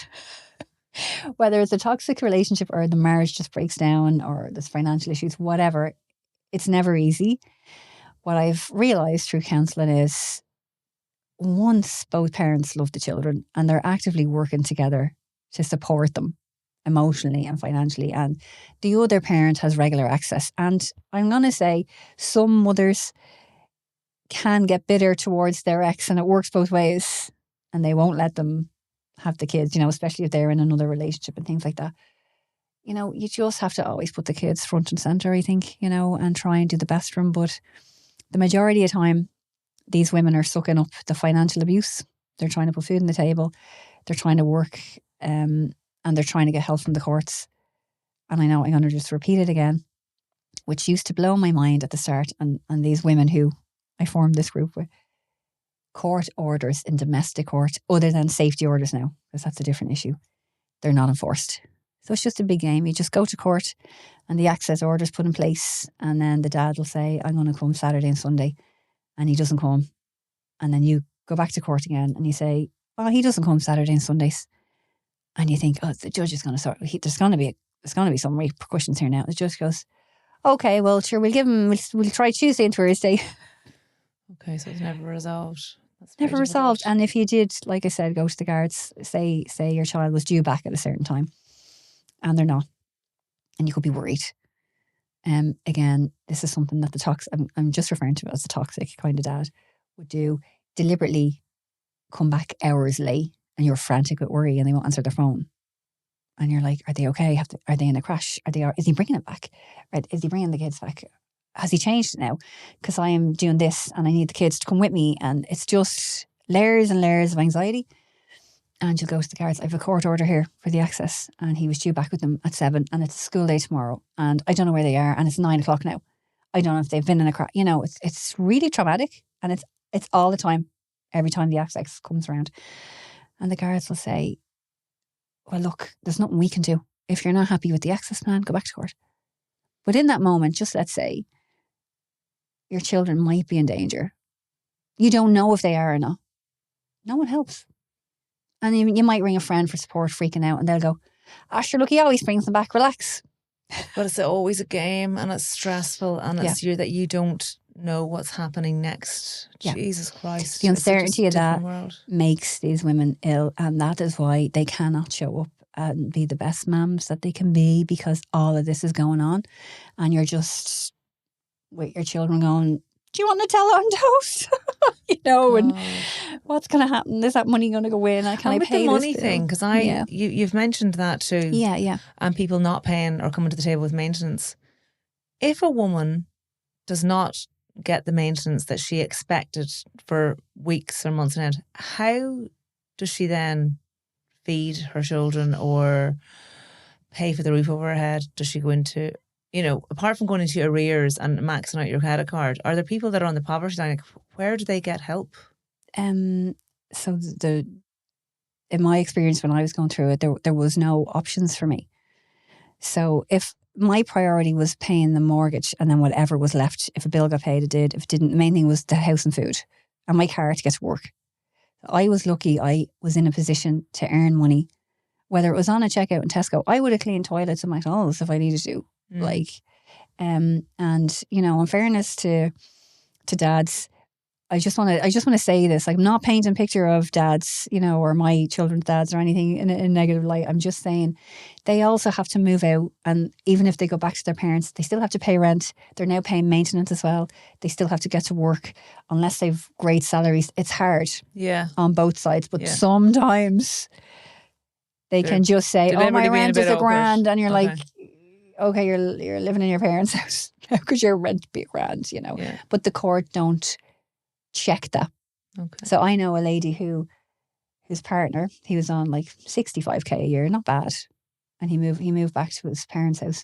whether it's a toxic relationship or the marriage just breaks down or there's financial issues, whatever, it's never easy. What I've realised through counselling is once both parents love the children and they're actively working together to support them emotionally and financially, and the other parent has regular access. And I'm going to say some mothers can get bitter towards their ex, and it works both ways, and they won't let them have the kids, you know, especially if they're in another relationship and things like that. You know, you just have to always put the kids front and centre, I think, you know, and try and do the best for them. But the majority of the time, these women are sucking up the financial abuse. They're trying to put food on the table. They're trying to work, and they're trying to get help from the courts. And I know I'm going to just repeat it again, which used to blow my mind at the start. And these women who I formed this group with, court orders in domestic court, other than safety orders now, because that's a different issue, they're not enforced. So it's just a big game. You just go to court and the access order's put in place, and then the dad will say, I'm going to come Saturday and Sunday, and he doesn't come. And then you go back to court again and you say, oh, he doesn't come Saturday and Sundays. And you think, oh, the judge is going to sort. There's going to be some repercussions here now. The judge goes, okay, well, sure, we'll give him. We'll try Tuesday and Thursday. Okay, so it's never resolved. That's never resolved. And if you did, like I said, go to the guards. Say your child was due back at a certain time, and they're not, and you could be worried. Again, this is something that the toxic. I'm just referring to it as the toxic kind of dad would do. Deliberately come back hours late, and you're frantic with worry, and they won't answer their phone. And you're like, are they okay? Are they in a crash? Is he bringing it back? Is he bringing the kids back? Has he changed it now? Because I am doing this and I need the kids to come with me. And it's just layers and layers of anxiety. And you'll go to the guards. I have a court order here for the access. And he was due back with them at 7. And it's a school day tomorrow. And I don't know where they are. And it's 9 o'clock now. I don't know if they've been in a crash. You know, it's really traumatic. And it's all the time. Every time the access comes around. And the guards will say, well, look, there's nothing we can do. If you're not happy with the access plan, go back to court. But in that moment, just let's say your children might be in danger. You don't know if they are or not. No one helps. And you might ring a friend for support, freaking out, and they'll go, sure, look, he always brings them back, relax. But it's always a game, and it's stressful, and it's that you don't know what's happening next. Yeah. Jesus Christ. The uncertainty of that makes these women ill, and that is why they cannot show up and be the best mums that they can be, because all of this is going on, and you're just with your children going, do you want Nutella on toast? You know, and what's going to happen? Is that money going to go in? Can I pay the money this thing? Because you've mentioned that too. Yeah. And people not paying or coming to the table with maintenance. If a woman does not get the maintenance that she expected for weeks or months on end, how does she then feed her children or pay for the roof over her head? Does she go into, you know, apart from going into arrears and maxing out your credit card, are there people that are on the poverty line? Like, where do they get help? So in my experience when I was going through it, there was no options for me. So if my priority was paying the mortgage and then whatever was left, if a bill got paid, it did. If it didn't, the main thing was the house and food and my car to get to work. I was lucky I was in a position to earn money, whether it was on a checkout in Tesco. I would have cleaned toilets at McDonald's if I needed to. And you know, in fairness to dads, I just want to say this. I'm not painting a picture of dads, you know, or my children's dads or anything in a negative light. I'm just saying they also have to move out, and even if they go back to their parents, they still have to pay rent. They're now paying maintenance as well. They still have to get to work unless they've great salaries. It's hard, on both sides. But sometimes they can just say, "Oh, my rent is $1,000,000," and you're like, "Okay, you're living in your parents' house. How could your rent be $1,000,000?" You know, but the court don't check that. Okay. So I know a lady his partner, he was on like 65k a year, not bad, and he moved back to his parents' house,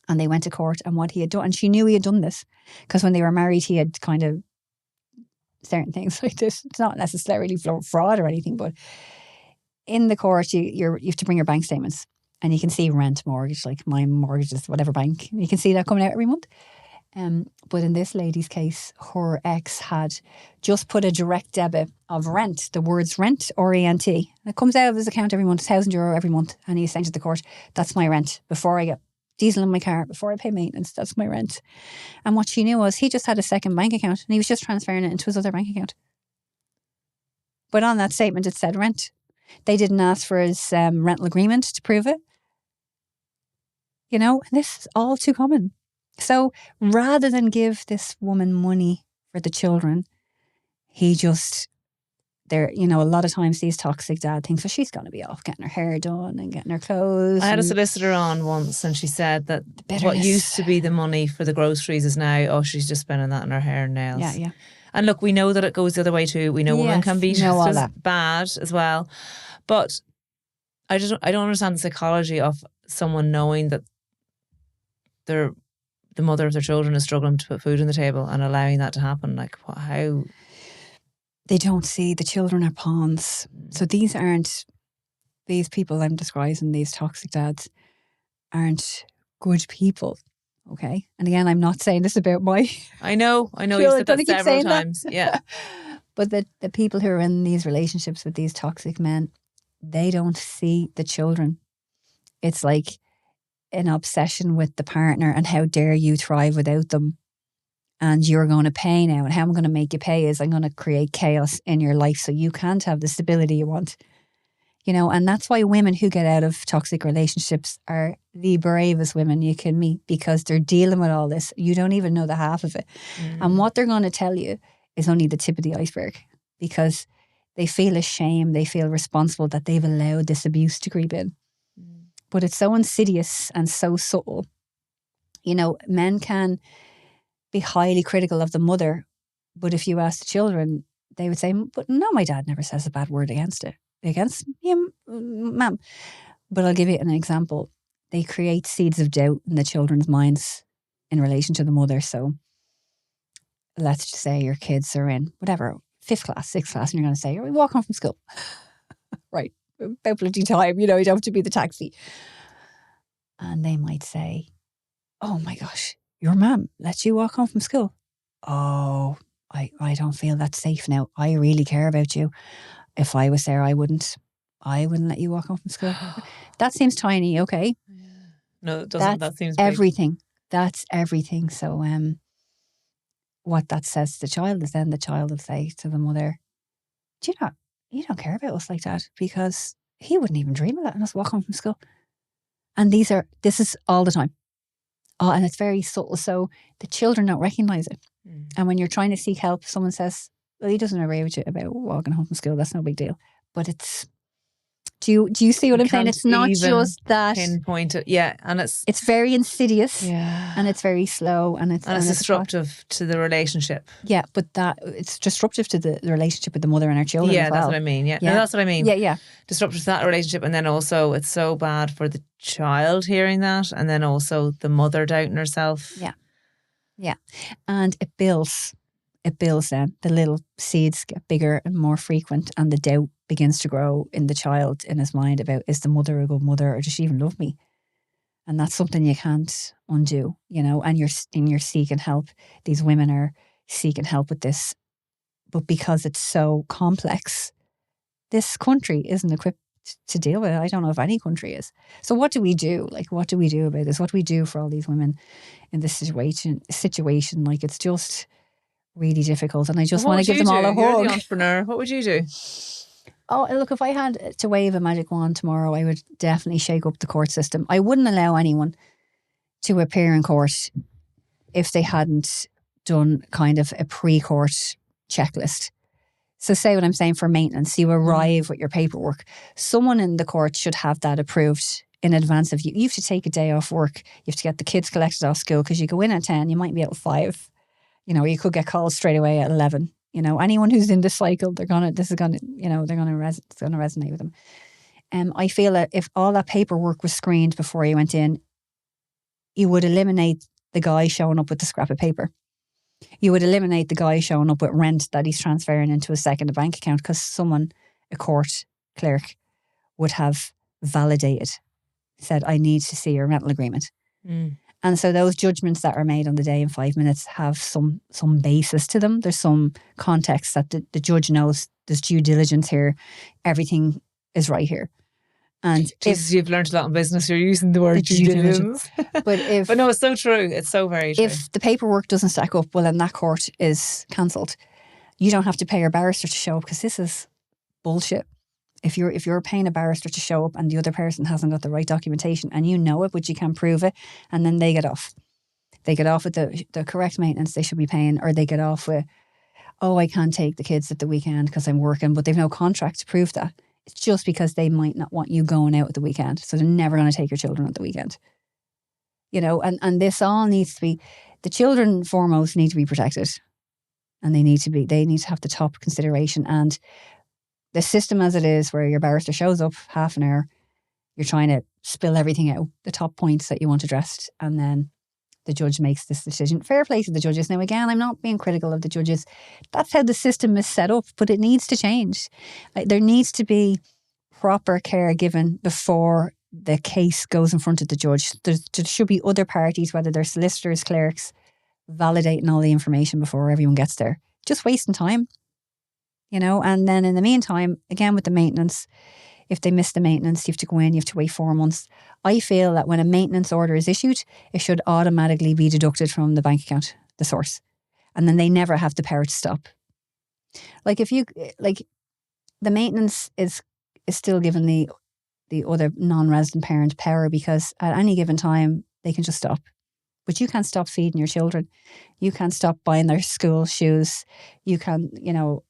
and they went to court, and what he had done, and she knew he had done this because when they were married he had kind of certain things like this. It's not necessarily fraud or anything, but in the court, you have to bring your bank statements, and you can see rent, mortgage, like my mortgage is whatever bank. You can see that coming out every month. But in this lady's case, her ex had just put a direct debit of rent, the words rent, R-E-N-T. It comes out of his account every month, €1,000 every month. And he's saying to the court, that's my rent. Before I get diesel in my car, before I pay maintenance, that's my rent. And what she knew was he just had a second bank account and he was just transferring it into his other bank account. But on that statement, it said rent. They didn't ask for his rental agreement to prove it. You know, this is all too common. So rather than give this woman money for the children, he just, a lot of times these toxic dad thinks, well, she's going to be off getting her hair done and getting her clothes. I had a solicitor on once and she said that what used to be the money for the groceries is now, she's just spending that on her hair and nails. Yeah, yeah. And look, we know that it goes the other way too. We know women can be just as bad as well. But I don't understand the psychology of someone knowing that the mother of their children is struggling to put food on the table and allowing that to happen. Like, how? They don't see the children are pawns. So these people I'm describing, these toxic dads, aren't good people. Okay. And again, I'm not saying this about my... I know you've said that several times. Yeah. But the people who are in these relationships with these toxic men, they don't see the children. It's like an obsession with the partner and how dare you thrive without them. And you're going to pay now. And how I'm going to make you pay is I'm going to create chaos in your life so you can't have the stability you want. You know, and that's why women who get out of toxic relationships are the bravest women you can meet, because they're dealing with all this. You don't even know the half of it. And what they're going to tell you is only the tip of the iceberg, because they feel ashamed, they feel responsible that they've allowed this abuse to creep in. But it's so insidious and so subtle. You know, men can be highly critical of the mother, but if you ask the children, they would say, but no, my dad never says a bad word against him, ma'am. But I'll give you an example. They create seeds of doubt in the children's minds in relation to the mother. So let's just say your kids are in whatever, 5th class, 6th class, and you're going to say, we walk home from school. Right. About bloody time, you don't have to be the taxi. And they might say, oh my gosh, your mum lets you walk home from school. Oh, I don't feel that safe now. I really care about you. If I was there, I wouldn't let you walk home from school. That seems tiny, okay. No, it doesn't. That seems big. Everything. That's everything. So what that says to the child is then the child will say to the mother, you don't care about us like that, because he wouldn't even dream of letting us walk home from school. And this is all the time. Oh, and it's very subtle. So the children don't recognise it. And when you're trying to seek help, someone says, well, he doesn't agree with you about walking home from school. That's no big deal. But it's, do you see what I'm saying? It's not just that. Pinpoint it. Yeah. And it's very insidious. Yeah. And it's very slow. And it's disruptive to the relationship. Yeah. But it's disruptive to the relationship with the mother and her children. Yeah, as well. That's what I mean. Yeah. No, that's what I mean. Yeah. Disruptive to that relationship. And then also it's so bad for the child hearing that. And then also the mother doubting herself. Yeah. Yeah. And it builds then. The little seeds get bigger and more frequent, and the doubt begins to grow in the child, in his mind, about, is the mother a good mother, or does she even love me? And that's something you can't undo, you know. And you're seeking help. These women are seeking help with this, but because it's so complex, this country isn't equipped to deal with it. I don't know if any country is. So what do we do? Like, what do we do about this? What do we do for all these women in this situation? Like, it's just really difficult, and I just want to give them all a hug. You're the entrepreneur. What would you do? Oh, look, if I had to wave a magic wand tomorrow, I would definitely shake up the court system. I wouldn't allow anyone to appear in court if they hadn't done kind of a pre-court checklist. So say what I'm saying for maintenance, you arrive with your paperwork. Someone in the court should have that approved in advance of you. You have to take a day off work. You have to get the kids collected off school, because you go in at 10, you might be out at 5. You know, you could get called straight away at 11. You know, anyone who's in this cycle, it's going to resonate with them. I feel that if all that paperwork was screened before you went in, you would eliminate the guy showing up with the scrap of paper. You would eliminate the guy showing up with rent that he's transferring into a second bank account because a court clerk would have validated, said, I need to see your rental agreement. And so those judgments that are made on the day in 5 minutes have some basis to them. There's some context that the judge knows there's due diligence here. Everything is right here. And Jesus, you've learned a lot in business. You're using the word due diligence. But no, it's so true. It's so very true. If the paperwork doesn't stack up, well, then that court is cancelled. You don't have to pay your barrister to show up because this is bullshit. If you're paying a barrister to show up and the other person hasn't got the right documentation and you know it, but you can't prove it, and then they get off. They get off with the correct maintenance they should be paying, or they get off with, I can't take the kids at the weekend because I'm working, but they've no contract to prove that. It's just because they might not want you going out at the weekend. So they're never going to take your children at the weekend. And this all needs to be, the children foremost need to be protected. And they need to have the top consideration. And the system as it is, where your barrister shows up half an hour, you're trying to spill everything out, the top points that you want addressed, and then the judge makes this decision. Fair play to the judges. Now, again, I'm not being critical of the judges. That's how the system is set up, but it needs to change. There needs to be proper care given before the case goes in front of the judge. There should be other parties, whether they're solicitors, clerks, validating all the information before everyone gets there. Just wasting time. And then in the meantime, again with the maintenance, if they miss the maintenance, you have to go in, you have to wait 4 months. I feel that when a maintenance order is issued, it should automatically be deducted from the bank account, the source. And then they never have the power to stop. The maintenance is still given the other non-resident parent power, because at any given time, they can just stop. But you can't stop feeding your children. You can't stop buying their school shoes. You can,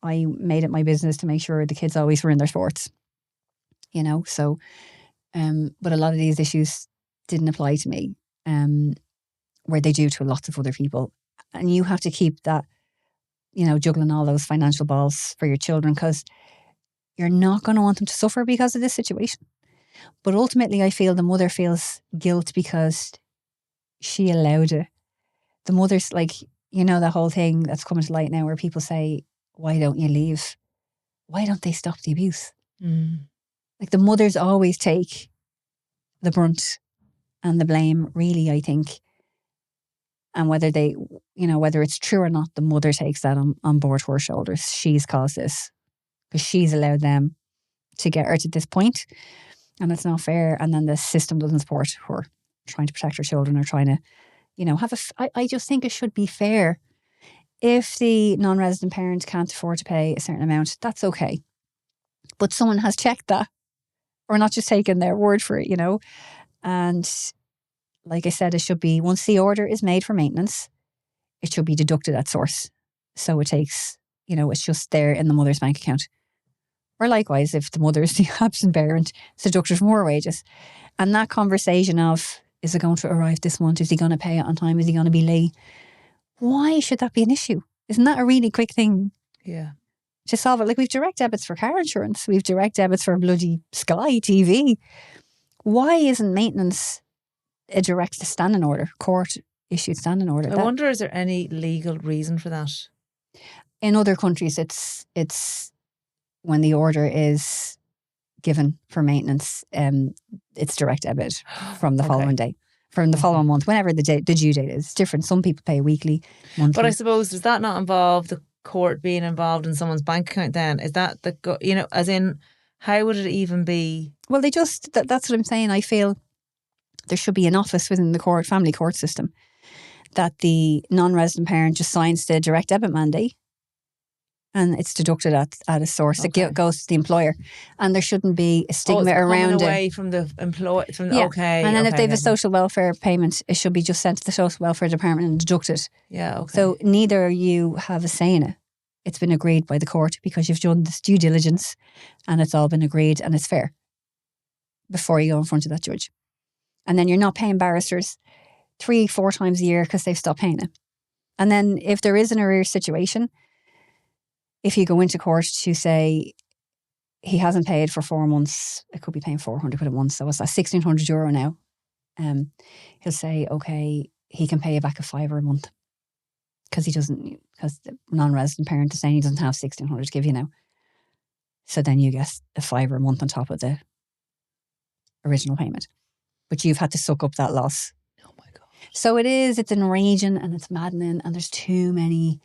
I made it my business to make sure the kids always were in their sports. So, but a lot of these issues didn't apply to me, where they do to lots of other people. And you have to keep that, juggling all those financial balls for your children, because you're not going to want them to suffer because of this situation. But ultimately, I feel the mother feels guilt because she allowed it. The mother's the whole thing that's coming to light now, where people say, why don't you leave? Why don't they stop the abuse? The mothers always take the brunt and the blame, really, I think. And whether whether it's true or not, the mother takes that on board her shoulders. She's caused this because she's allowed them to get her to this point, and it's not fair. And then the system doesn't support her trying to protect her children, or trying to, I just think it should be fair. If the non-resident parent can't afford to pay a certain amount, that's okay. But someone has checked that. Or not just taking their word for it, And like I said, it should be, once the order is made for maintenance, it should be deducted at source. So it takes, it's just there in the mother's bank account. Or likewise, if the mother is the absent parent, it's deducted from her wages. And that conversation of, is it going to arrive this month? Is he going to pay it on time? Is he going to be late? Why should that be an issue? Isn't that a really quick thing? Yeah. To solve it? We've direct debits for car insurance. We've direct debits for bloody Sky TV. Why isn't maintenance a direct standing order? Court issued standing order. I wonder, is there any legal reason for that? In other countries, it's when the order is given for maintenance, it's direct debit from the following day, from the following month, whenever the due date is. It's different. Some people pay weekly, monthly. But I suppose, does that not involve the court being involved in someone's bank account then? Is that as in, how would it even be? Well, that's what I'm saying. I feel there should be an office within the family court system that the non-resident parent just signs the direct debit mandate, and it's deducted at a source. Okay. It goes to the employer, and there shouldn't be a stigma around away it. From the employer. And then if they have a social welfare payment, it should be just sent to the social welfare department and deducted. Yeah. Okay. So neither you have a say in it. It's been agreed by the court because you've done this due diligence, and it's all been agreed, and it's fair before you go in front of that judge. And then you're not paying barristers 3-4 times a year because they've stopped paying it. And then if there is an arrears situation, if you go into court to say he hasn't paid for 4 months, it could be paying 400 quid a month, so it's like €1,600 now. He'll say, okay, he can pay you back a £5 a month because the non-resident parent is saying he doesn't have 1,600 to give you now. So then you get a £5 a month on top of the original payment. But you've had to suck up that loss. Oh my God. So it's enraging and it's maddening, and there's too many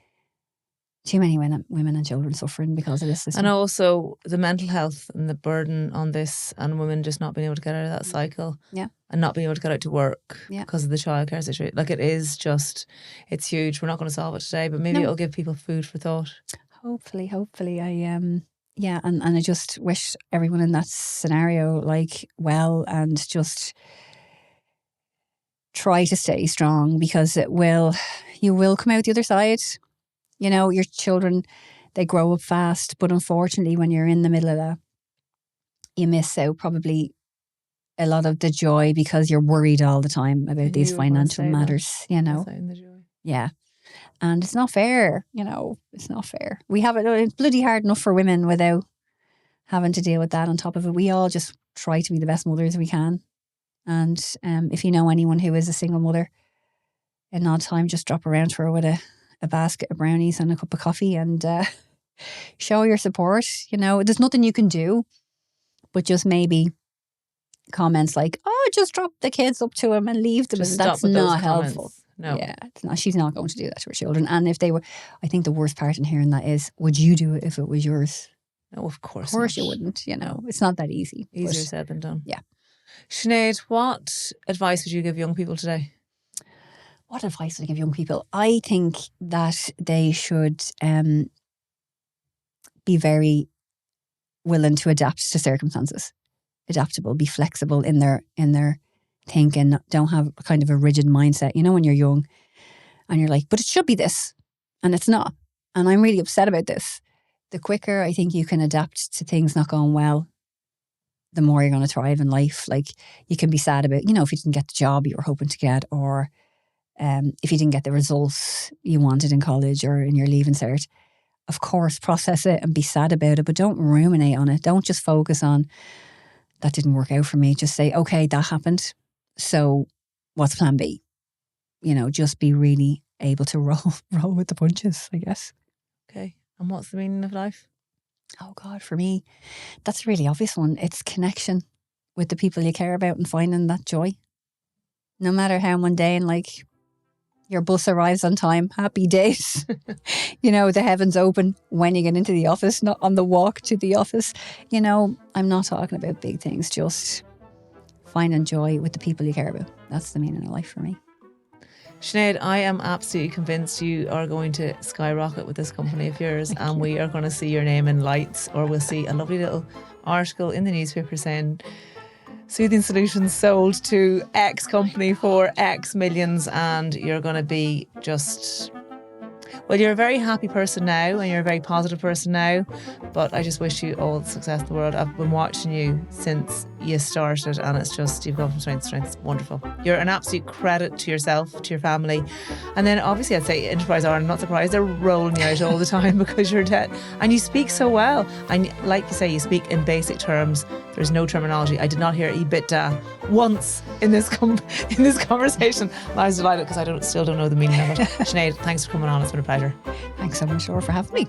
women and children suffering because of this system. And also the mental health and the burden on this, and women just not being able to get out of that cycle. Yeah. And not being able to get out to work Yeah. because of the childcare situation. Like, it's huge. We're not going to solve it today, but maybe it'll give people food for thought. Hopefully. And I just wish everyone in that scenario well, and just try to stay strong, because you will come out the other side. You know, your children, they grow up fast, but unfortunately when you're in the middle of that, you miss out probably a lot of the joy because you're worried all the time about these financial matters, you know. Yeah. And it's not fair, you know, it's not fair. It's bloody hard enough for women without having to deal with that on top of it. We all just try to be the best mothers we can. And if you know anyone who is a single mother, in odd time, just drop around for her with a basket of brownies and a cup of coffee and show your support. You know, there's nothing you can do, but just maybe comments like, "Oh, just drop the kids up to him and leave them." Just That's not helpful. No. Yeah, it's not. She's not going to do that to her children. And if they were, I think the worst part in hearing that is, would you do it if it was yours? No, of course. Of course you wouldn't. You know, it's not that easy. Easier said than done. Yeah. Sinead, what advice would you give young people today? What advice would I give young people? I think that they should be very willing to adapt to circumstances. Adaptable, be flexible in their thinking. Don't have kind of a rigid mindset. You know, when you're young and you're like, but it should be this, and it's not. And I'm really upset about this. The quicker I think you can adapt to things not going well, the more you're going to thrive in life. Like, you can be sad about, you know, if you didn't get the job you were hoping to get, or if you didn't get the results you wanted in college or in your leaving cert. Of course, process it and be sad about it, but don't ruminate on it. Don't just focus on, that didn't work out for me. Just say, okay, that happened. So what's plan B? You know, just be really able to roll with the punches, I guess. Okay. And what's the meaning of life? Oh God, for me, that's a really obvious one. It's connection with the people you care about and finding that joy. No matter how mundane, like, your bus arrives on time, happy days. You know, the heavens open when you get into the office, not on the walk to the office. You know, I'm not talking about big things, just finding joy with the people you care about. That's the meaning of life for me. Sinead, I am absolutely convinced you are going to skyrocket with this company of yours, and we are going to see your name in lights, or we'll see a lovely little article in the newspaper saying soothing solutions sold to X company for X millions, and you're going to be just... Well, you're a very happy person now, and you're a very positive person now, but I just wish you all the success in the world. I've been watching you since you started, and it's just, you've gone from strength to strength. It's wonderful. You're an absolute credit to yourself, to your family. And then obviously I'd say Enterprise Ireland, not surprised, they're rolling you out all the time because you're dead. And you speak so well. And like you say, you speak in basic terms. There's no terminology. I did not hear EBITDA once in this conversation. And I was delighted because I still don't know the meaning of it. Sinead, thanks for coming on. It's been a pleasure. Thanks so much, Laura, for having me.